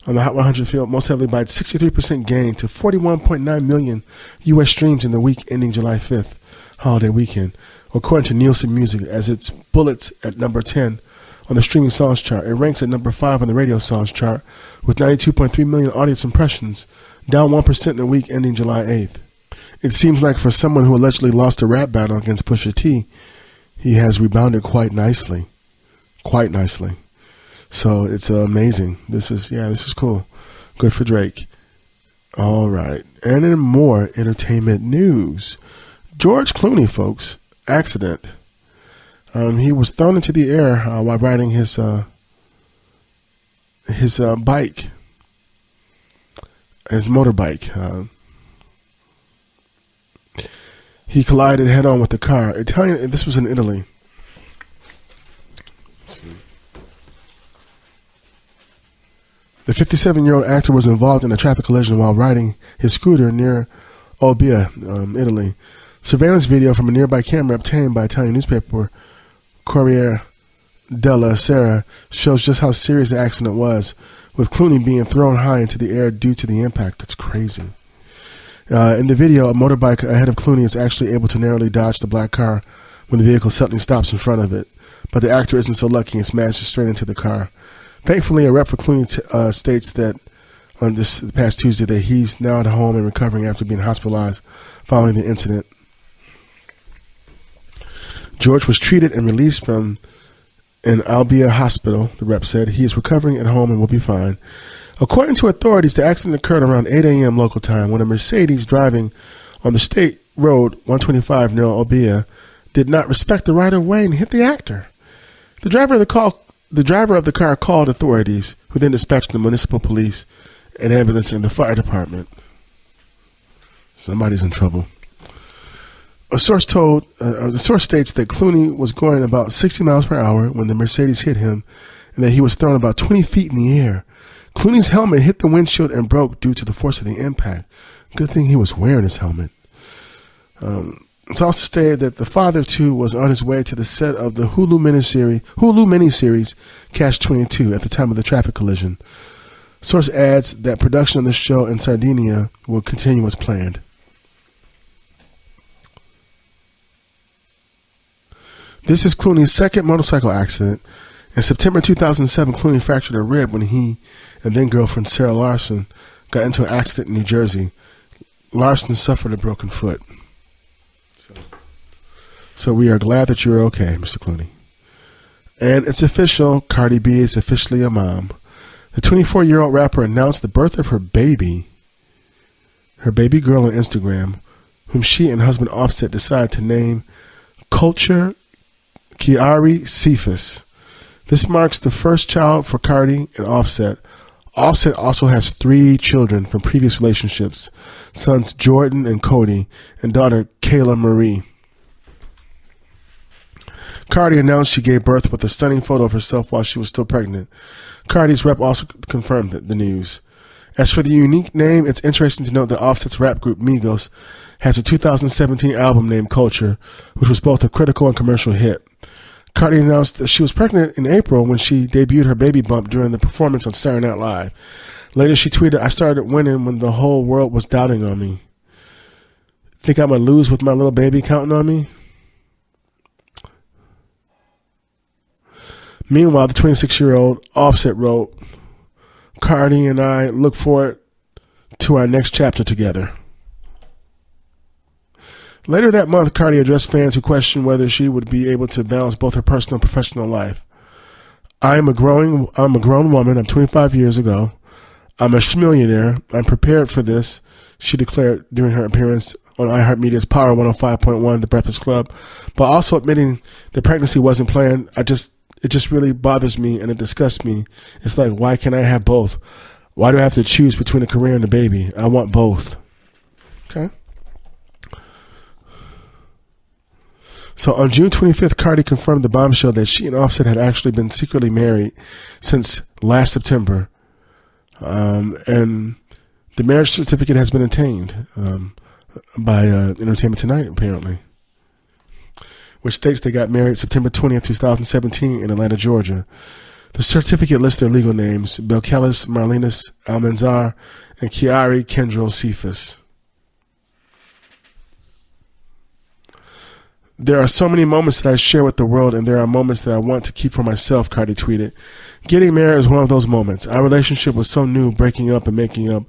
On the Hot 100 field, most heavily by 63% gain to 41.9 million U.S. streams in the week ending July 5th, holiday weekend, according to Nielsen Music, as it's bullets at number 10 on the streaming songs chart. It ranks at number 5 on the radio songs chart with 92.3 million audience impressions, down 1% in the week ending July 8th. It seems like for someone who allegedly lost a rap battle against Pusha T, he has rebounded quite nicely. Quite nicely. So it's amazing. This is cool. Good for Drake. All right. And in more entertainment news, George Clooney, folks, accident. He was thrown into the air while riding his bike, his motorbike. He collided head-on with the car. This was in Italy. Let's see. The 57-year-old actor was involved in a traffic collision while riding his scooter near Olbia, Italy. Surveillance video from a nearby camera obtained by Italian newspaper Corriere della Sera shows just how serious the accident was, with Clooney being thrown high into the air due to the impact. That's crazy. In the video, a motorbike ahead of Clooney is actually able to narrowly dodge the black car when the vehicle suddenly stops in front of it. But the actor isn't so lucky and smashes straight into the car. Thankfully, a rep for Clooney states that on this past Tuesday that he's now at home and recovering after being hospitalized following the incident. George was treated and released from an Albia hospital, the rep said. He is recovering at home and will be fine. According to authorities, the accident occurred around 8 a.m. local time when a Mercedes driving on the state road 125 near Albia did not respect the right-of-way and hit the actor. The driver of the car called authorities, who then dispatched the municipal police, an ambulance, and the fire department. Somebody's in trouble. The source states that Clooney was going about 60 miles per hour when the Mercedes hit him, and that he was thrown about 20 feet in the air. Clooney's helmet hit the windshield and broke due to the force of the impact. Good thing he was wearing his helmet. It's also stated that the father, too, was on his way to the set of the Hulu miniseries Catch-22 at the time of the traffic collision. Source adds that production of the show in Sardinia will continue as planned. This is Clooney's second motorcycle accident. In September 2007, Clooney fractured a rib when he and then girlfriend Sarah Larson got into an accident in New Jersey. Larson suffered a broken foot. So we are glad that you're okay, Mr. Clooney. And it's official. Cardi B is officially a mom. The 24-year-old rapper announced the birth of her baby girl on Instagram, whom she and husband Offset decided to name Culture Kiari Cephas. This marks the first child for Cardi and Offset. Offset also has 3 children from previous relationships, sons Jordan and Cody, and daughter Kayla Marie. Cardi announced she gave birth with a stunning photo of herself while she was still pregnant. Cardi's rep also confirmed the news. As for the unique name, it's interesting to note that Offset's rap group Migos has a 2017 album named Culture, which was both a critical and commercial hit. Cardi announced that she was pregnant in April when she debuted her baby bump during the performance on Saturday Night Live. Later, she tweeted, "I started winning when the whole world was doubting on me. Think I'm going to lose with my little baby counting on me?" Meanwhile, the 26-year-old Offset wrote, "Cardi and I look forward to our next chapter together." Later that month, Cardi addressed fans who questioned whether she would be able to balance both her personal and professional life. I'm a grown woman. I'm 25 years ago. I'm a schmillionaire. I'm prepared for this," she declared during her appearance on iHeartMedia's Power 105.1, The Breakfast Club, but also admitting the pregnancy wasn't planned. It just really bothers me and it disgusts me. It's like, why can't I have both? Why do I have to choose between a career and a baby? I want both. Okay. So on June 25th, Cardi confirmed the bombshell that she and Offset had actually been secretly married since last September. And the marriage certificate has been obtained by Entertainment Tonight, apparently, which states they got married September 20th, 2017 in Atlanta, Georgia. The certificate lists their legal names: Belkelis Marlinus Almanzar and Kiari Kendrell Cephas. "There are so many moments that I share with the world, and there are moments that I want to keep for myself," Cardi tweeted. "Getting married is one of those moments. Our relationship was so new, breaking up and making up,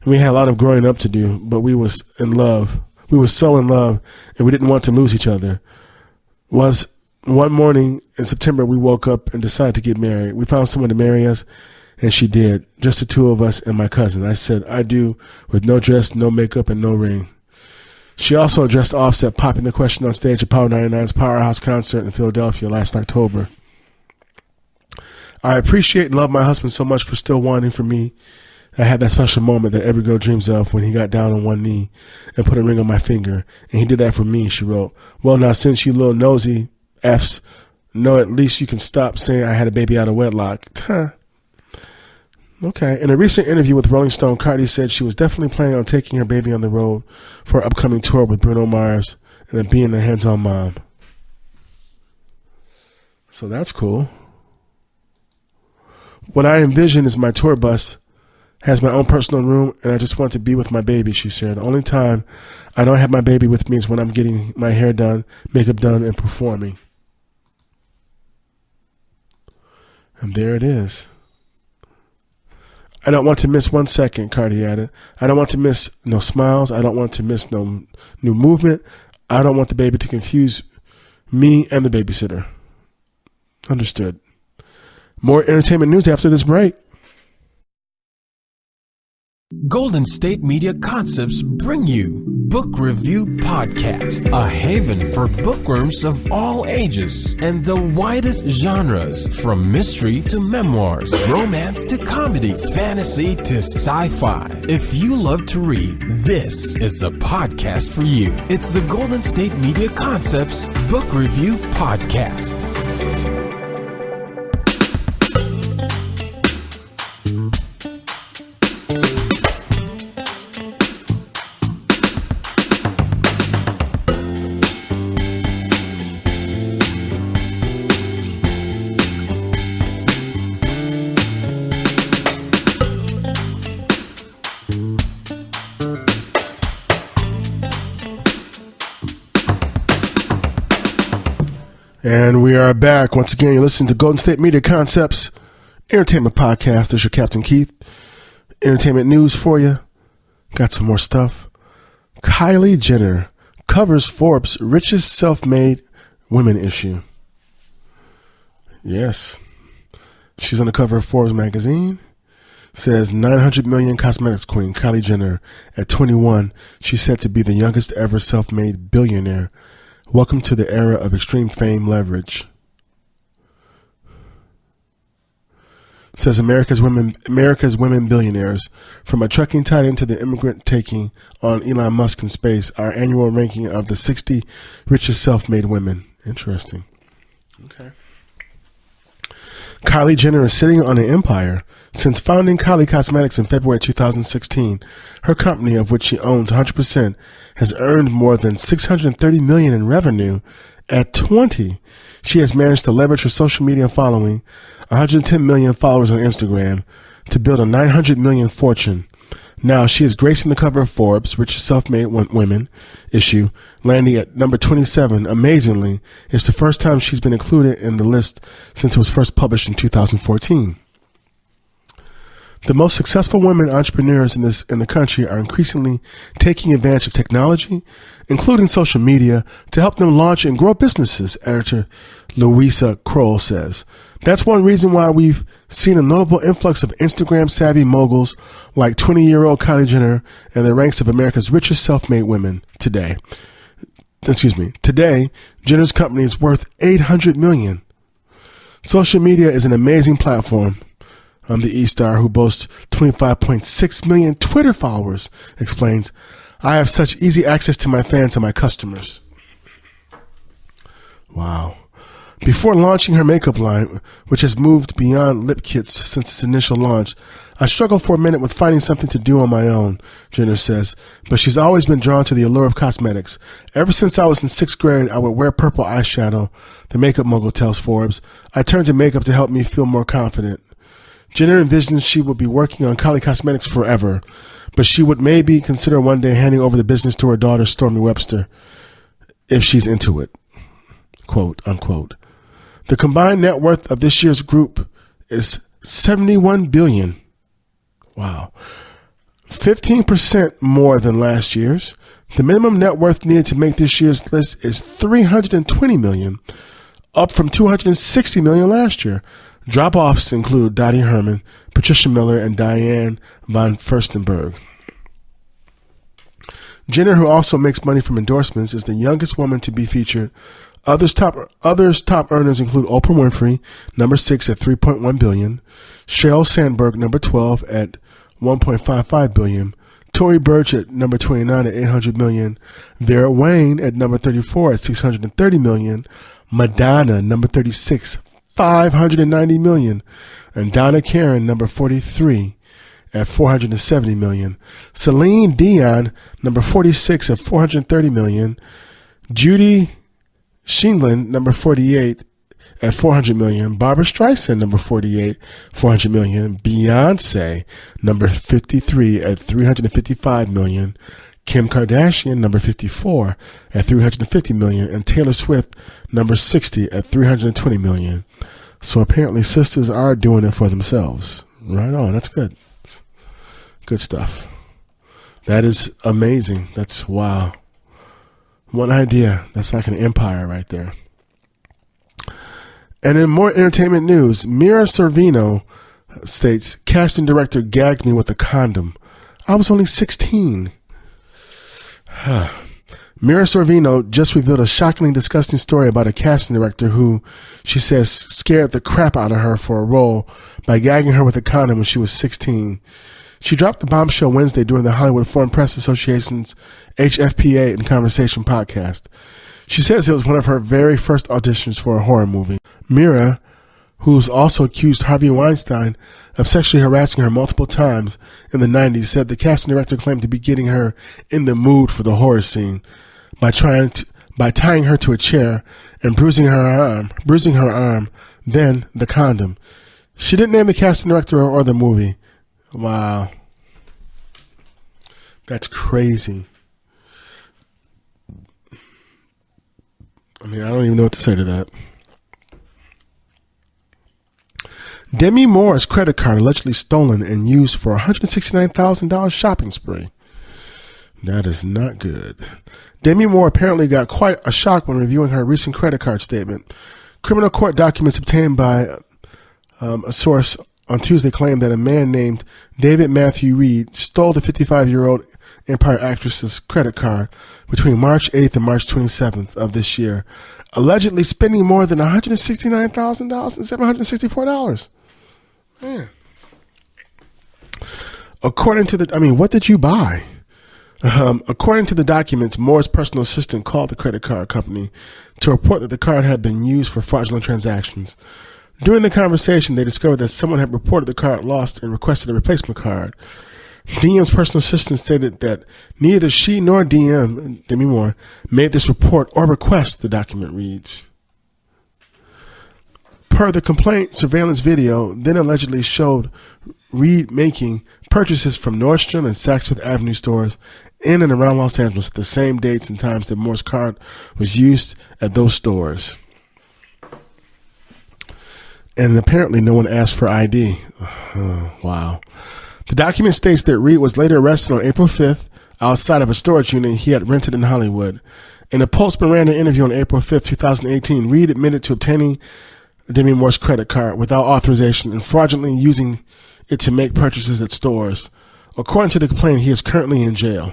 and we had a lot of growing up to do, but we was in love. We were so in love, and we didn't want to lose each other. Was one morning in September, we woke up and decided to get married. We found someone to marry us, and she did. Just the two of us and my cousin. I said, I do, with no dress, no makeup, and no ring." She also addressed Offset popping the question on stage at Power 99's Powerhouse concert in Philadelphia last October. "I appreciate and love my husband so much for still wanting for me. I had that special moment that every girl dreams of when he got down on one knee and put a ring on my finger, and he did that for me," she wrote. "Well, now, since you little nosy Fs know, at least you can stop saying I had a baby out of wedlock." Huh. Okay. In a recent interview with Rolling Stone, Cardi said she was definitely planning on taking her baby on the road for her upcoming tour with Bruno Mars and being a hands-on mom. So that's cool. What I envision is my tour bus has my own personal room, and I just want to be with my baby, she said. The only time I don't have my baby with me is when I'm getting my hair done, makeup done, and performing. And there it is. I don't want to miss 1 second, Cardi added. I don't want to miss no smiles. I don't want to miss no new movement. I don't want the baby to confuse me and the babysitter. Understood. More entertainment news after this break. Golden State Media Concepts bring you Book Review Podcast, a haven for bookworms of all ages and the widest genres, from mystery to memoirs, romance to comedy, fantasy to sci-fi. If you love to read, this is a podcast for you. It's the Golden State Media Concepts Book Review Podcast. And we are back. Once again, you're listening to Golden State Media Concepts Entertainment Podcast. This is your Captain Keith. Entertainment news for you. Got some more stuff. Kylie Jenner covers Forbes' richest self-made women issue. Yes. She's on the cover of Forbes magazine. Says 900 million cosmetics queen Kylie Jenner. At 21, she's said to be the youngest ever self-made billionaire. Welcome to the era of extreme fame leverage. Says America's women billionaires. From a trucking titan to the immigrant taking on Elon Musk in space, our annual ranking of the 60 richest self-made women. Interesting. Okay. Kylie Jenner is sitting on an empire. Since founding Kylie Cosmetics in February 2016, her company, of which she owns 100%, has earned more than $630 million in revenue. At 20, she has managed to leverage her social media following, 110 million followers on Instagram, to build a 900 million fortune. Now she is gracing the cover of Forbes' Richest Self-Made Women issue, landing at number 27. Amazingly, it's the first time she's been included in the list since it was first published in 2014. The most successful women entrepreneurs in the country are increasingly taking advantage of technology, including social media, to help them launch and grow businesses, editor Louisa Kroll says. That's one reason why we've seen a notable influx of Instagram-savvy moguls like 20-year-old Kylie Jenner in the ranks of America's richest self-made women today. Today, Jenner's company is worth $800 million. Social media is an amazing platform. The E-Star, who boasts 25.6 million Twitter followers, explains, I have such easy access to my fans and my customers. Wow. Before launching her makeup line, which has moved beyond lip kits since its initial launch, I struggled for a minute with finding something to do on my own, Jenner says, but she's always been drawn to the allure of cosmetics. Ever since I was in 6th grade, I would wear purple eyeshadow, the makeup mogul tells Forbes. I turned to makeup to help me feel more confident. Jenner envisions she would be working on Kylie Cosmetics forever, but she would maybe consider one day handing over the business to her daughter, Stormy Webster, if she's into it, quote, unquote. The combined net worth of this year's group is $71 billion. Wow. 15% more than last year's. The minimum net worth needed to make this year's list is $320 million, up from $260 million last year. Drop-offs include Dottie Herman, Patricia Miller, and Diane von Furstenberg. Jenner, who also makes money from endorsements, is the youngest woman to be featured. Others top earners include Oprah Winfrey, number 6 at $3.1 billion, Sheryl Sandberg, number 12 at $1.55 billion, Tory Burch at number 29 at $800 million, Vera Wang at number 34 at $630 million, Madonna, number 36, $590 million, and Donna Karen, number 43, at $470 million. Celine Dion, number 46, at $430 million. Judy Sheindlin, number 48, at $400 million. Barbara Streisand, number 48, $400 million. Beyonce, number 53 at $355 million. Kim Kardashian, number 54 at $350 million. And Taylor Swift, number 60 at $320 million. So apparently sisters are doing it for themselves. Right on. That's good. Good stuff. That is amazing. That's wow. One idea. That's like an empire right there. And in more entertainment news, Mira Sorvino states, casting director gagged me with a condom. I was only 16. Mira Sorvino just revealed a shockingly disgusting story about a casting director who, she says, scared the crap out of her for a role by gagging her with a condom when she was 16. She dropped the bombshell Wednesday during the Hollywood Foreign Press Association's HFPA in Conversation podcast. She says it was one of her very first auditions for a horror movie. Mira, who's also accused Harvey Weinstein of sexually harassing her multiple times in the 90s, said the casting director claimed to be getting her in the mood for the horror scene by tying her to a chair and bruising her arm, then the condom. She didn't name the casting director or the movie. Wow. That's crazy. I mean, I don't even know what to say to that. Demi Moore's credit card allegedly stolen and used for a $169,000 shopping spree. That is not good. Demi Moore apparently got quite a shock when reviewing her recent credit card statement. Criminal court documents obtained by a source on Tuesday claimed that a man named David Matthew Reed stole the 55-year-old Empire actress's credit card between March 8th and March 27th of this year, allegedly spending more than $169,764. Man. According to what did you buy? According to the documents, Moore's personal assistant called the credit card company to report that the card had been used for fraudulent transactions. During the conversation, they discovered that someone had reported the card lost and requested a replacement card. DM's personal assistant stated that neither she nor Demi Moore, made this report or request, the document reads. Per the complaint, surveillance video then allegedly showed Reed making purchases from Nordstrom and Saks Fifth Avenue stores in and around Los Angeles at the same dates and times that Moore's card was used at those stores. And apparently no one asked for ID. Oh, wow. The document states that Reed was later arrested on April 5th outside of a storage unit he had rented in Hollywood. In a post-Miranda interview on April 5th, 2018, Reed admitted to obtaining Demi Moore's credit card without authorization and fraudulently using it to make purchases at stores. According to the complaint, he is currently in jail.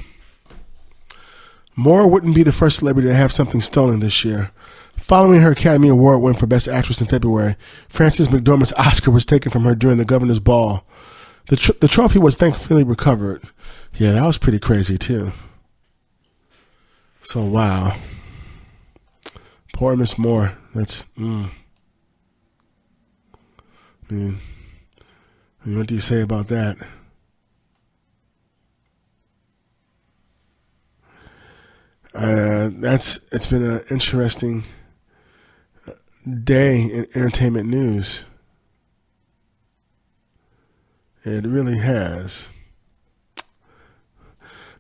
Moore wouldn't be the first celebrity to have something stolen this year. Following her Academy Award win for Best Actress in February, Frances McDormand's Oscar was taken from her during the Governor's Ball. The trophy was thankfully recovered. Yeah, that was pretty crazy too. So, wow. Poor Miss Moore. That's, I mean, what do you say about that? It's been an interesting day in entertainment news. It really has.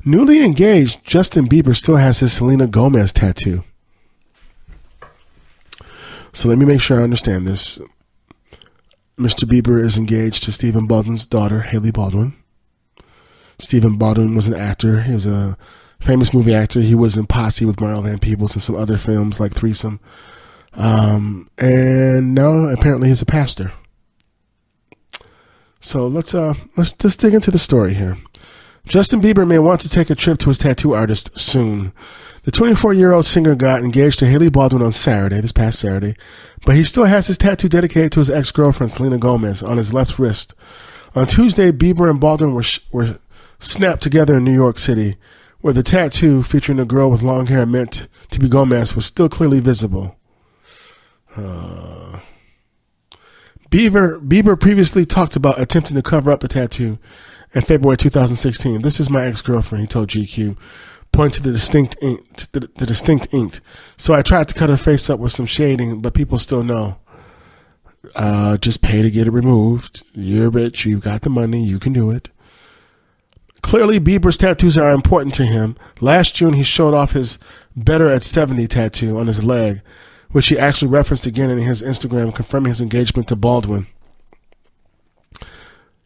Newly engaged, Justin Bieber still has his Selena Gomez tattoo. So let me make sure I understand this. Mr. Bieber is engaged to Stephen Baldwin's daughter, Hailey Baldwin. Stephen Baldwin was an actor. He was a famous movie actor. He was in Posse with Mario Van Peebles and some other films like Threesome. And now apparently he's a pastor. So let's dig into the story here. Justin Bieber may want to take a trip to his tattoo artist soon. The 24-year-old singer got engaged to Hailey Baldwin on this past Saturday, but he still has his tattoo dedicated to his ex-girlfriend Selena Gomez on his left wrist. On Tuesday, Bieber and Baldwin were snapped together in New York City, where the tattoo featuring a girl with long hair meant to be Gomez was still clearly visible. Bieber previously talked about attempting to cover up the tattoo in February 2016. This is my ex-girlfriend, he told GQ. pointing to the distinct ink. So I tried to cut her face up with some shading, but people still know. Just pay to get it removed. You're rich. You've got the money. You can do it. Clearly, Bieber's tattoos are important to him. Last June, he showed off his Better at 70 tattoo on his leg, which he actually referenced again in his Instagram, confirming his engagement to Baldwin.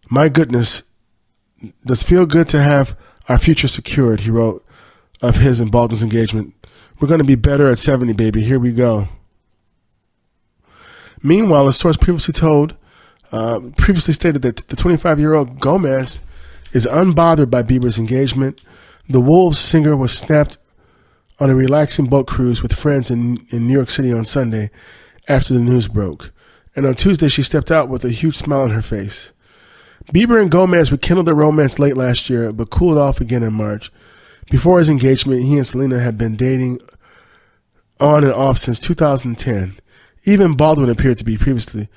My goodness, does feel good to have our future secured, he wrote of his and Baldwin's engagement. We're going to be better at 70, baby. Here we go. Meanwhile, a source previously stated that the 25-year-old Gomez is unbothered by Bieber's engagement. The Wolves singer was snapped on a relaxing boat cruise with friends in New York City on Sunday after the news broke. And on Tuesday, she stepped out with a huge smile on her face. Bieber and Gomez rekindled their romance late last year, but cooled off again in March. Before his engagement, he and Selena had been dating on and off since 2010. Even Baldwin appeared to be previously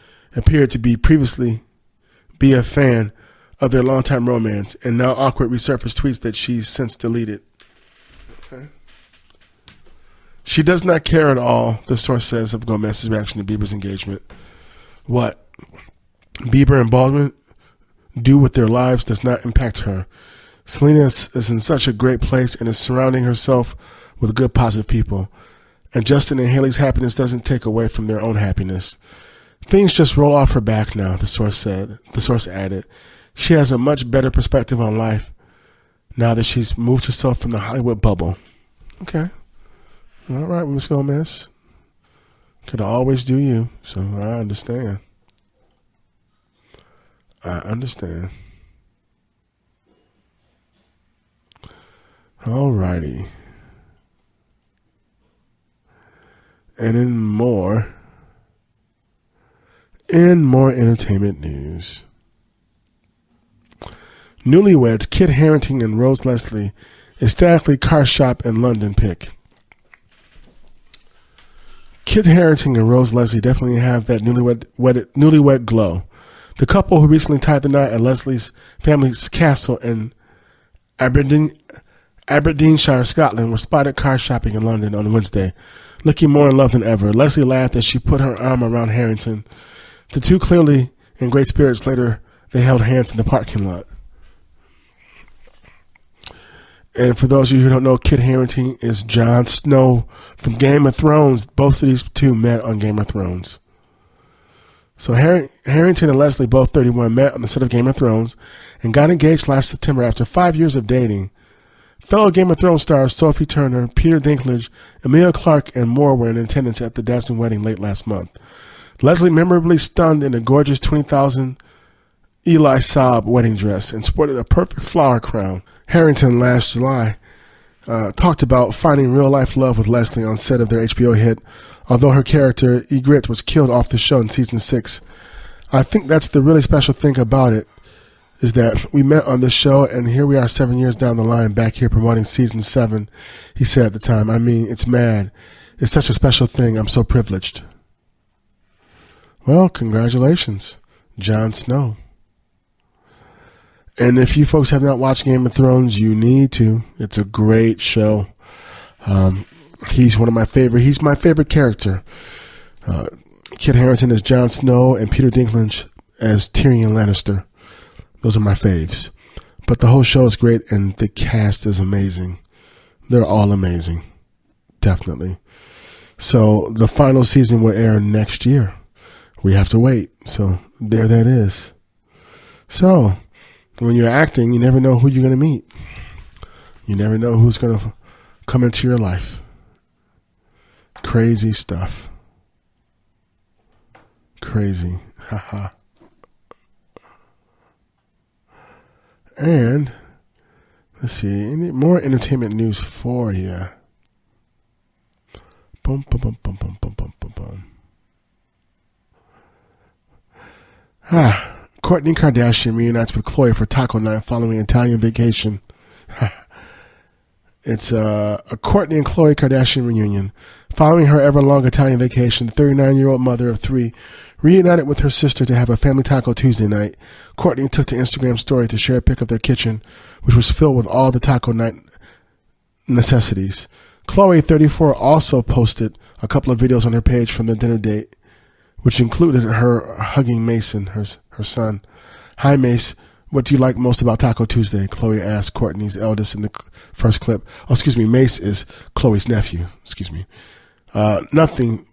be a fan of their longtime romance, and now awkward resurfaced tweets that she's since deleted. Okay. She does not care at all, the source says, of Gomez's reaction to Bieber's engagement. What Bieber and Baldwin do with their lives does not impact her. Selena is in such a great place and is surrounding herself with good, positive people. And Justin and Haley's happiness doesn't take away from their own happiness. Things just roll off her back now, the source said. The source added, she has a much better perspective on life now that she's moved herself from the Hollywood bubble. Okay. All right, Miss Gomez. Could always do you, so I understand. All righty. And in more entertainment news. Newlyweds Kit Harington and Rose Leslie ecstatically car shop in London pic. Kit Harington and Rose Leslie definitely have that newlywed glow. The couple who recently tied the knot at Leslie's family's castle in Aberdeenshire, Scotland, were spotted car shopping in London on Wednesday, looking more in love than ever. Leslie laughed as she put her arm around Harington. The two clearly in great spirits. Later, they held hands in the parking lot. And for those of you who don't know, Kit Harington is Jon Snow from Game of Thrones. Both of these two met on Game of Thrones. So Harington and Leslie, both 31, met on the set of Game of Thrones and got engaged last September after 5 years of dating. Fellow Game of Thrones stars Sophie Turner, Peter Dinklage, Emilia Clarke, and more were in attendance at the dazzling wedding late last month. Leslie memorably stunned in a gorgeous 20,000 Eli Saab wedding dress and sported a perfect flower crown. Harington last July talked about finding real-life love with Leslie on set of their HBO hit, although her character, Ygritte, was killed off the show in season 6. I think that's the really special thing about it, is that we met on the show, and here we are 7 years down the line back here promoting season 7, he said at the time. I mean, it's mad. It's such a special thing. I'm so privileged. Well, congratulations, Jon Snow. And if you folks have not watched Game of Thrones, you need to. It's a great show. He's one of my favorite. He's my favorite character. Kit Harington as Jon Snow and Peter Dinklage as Tyrion Lannister. Those are my faves. But the whole show is great, and the cast is amazing. They're all amazing. Definitely. So the final season will air next year. We have to wait. So there that is. So when you're acting, you never know who you're going to meet. You never know who's going to come into your life. Crazy stuff. Crazy. Haha. And let's see, any more entertainment news for you. Boom, boom, boom, boom, boom, boom, boom, boom, boom. Kourtney Kardashian reunites with Khloe for taco night following Italian vacation. It's a Kourtney and Khloe Kardashian reunion. Following her ever-long Italian vacation, the 39-year-old mother of 3 reunited with her sister to have a family taco Tuesday night. Kourtney took to Instagram story to share a pic of their kitchen, which was filled with all the taco night necessities. Khloe, 34, also posted a couple of videos on her page from the dinner date, which included her hugging Mason, her son. "Hi, Mace. What do you like most about Taco Tuesday?" Khloe asked Kourtney's eldest in the first clip. Mace is Khloe's nephew. Nothing.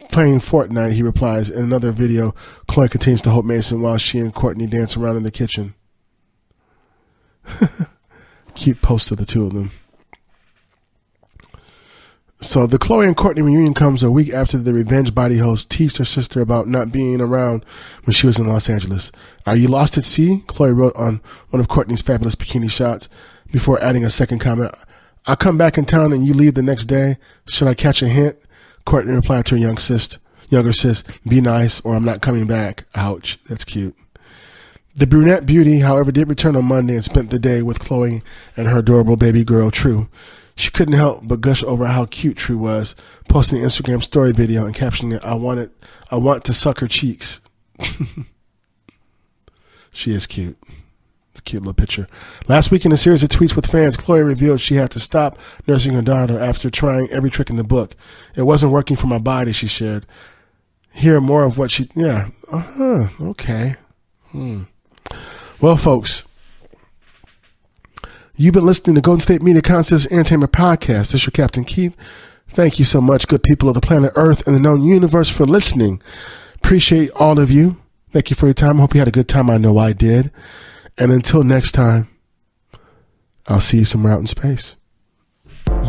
Playing Fortnite, he replies. In another video, Khloe continues to hold Mason while she and Kourtney dance around in the kitchen. Cute post of the two of them. So the Khloe and Kourtney reunion comes a week after the Revenge body host teased her sister about not being around when she was in Los Angeles. "Are you lost at sea?" Khloe wrote on one of Kourtney's fabulous bikini shots before adding a second comment. "I'll come back in town and you leave the next day. Should I catch a hint?" Kourtney replied to her younger sis, "Be nice or I'm not coming back." Ouch. That's cute. The brunette beauty, however, did return on Monday and spent the day with Khloe and her adorable baby girl, True. She couldn't help but gush over how cute True was, posting an Instagram story video and captioning it, I want to suck her cheeks." She is cute. It's a cute little picture. Last week in a series of tweets with fans, Khloe revealed she had to stop nursing her daughter after trying every trick in the book. "It wasn't working for my body," she shared. Hear more of what she... Yeah. Okay. Well, folks, you've been listening to Golden State Media Concepts Entertainment Podcast. This is your Captain Keith. Thank you so much, good people of the planet Earth and the known universe, for listening. Appreciate all of you. Thank you for your time. I hope you had a good time. I know I did. And until next time, I'll see you somewhere out in space.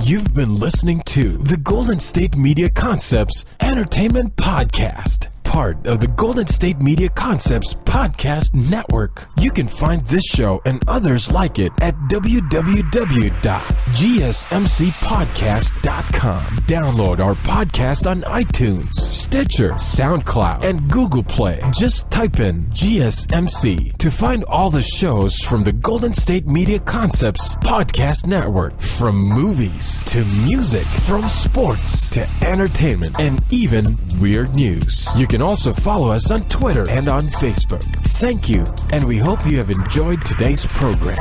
You've been listening to the Golden State Media Concepts Entertainment Podcast, part of the Golden State Media Concepts Podcast Network. You can find this show and others like it at www.gsmcpodcast.com. Download our podcast on iTunes, Stitcher, SoundCloud, and Google Play. Just type in GSMC to find all the shows from the Golden State Media Concepts Podcast Network. From movies to music, from sports to entertainment, and even weird news. You can also follow us on Twitter and on Facebook. Thank you, and we hope you have enjoyed today's program.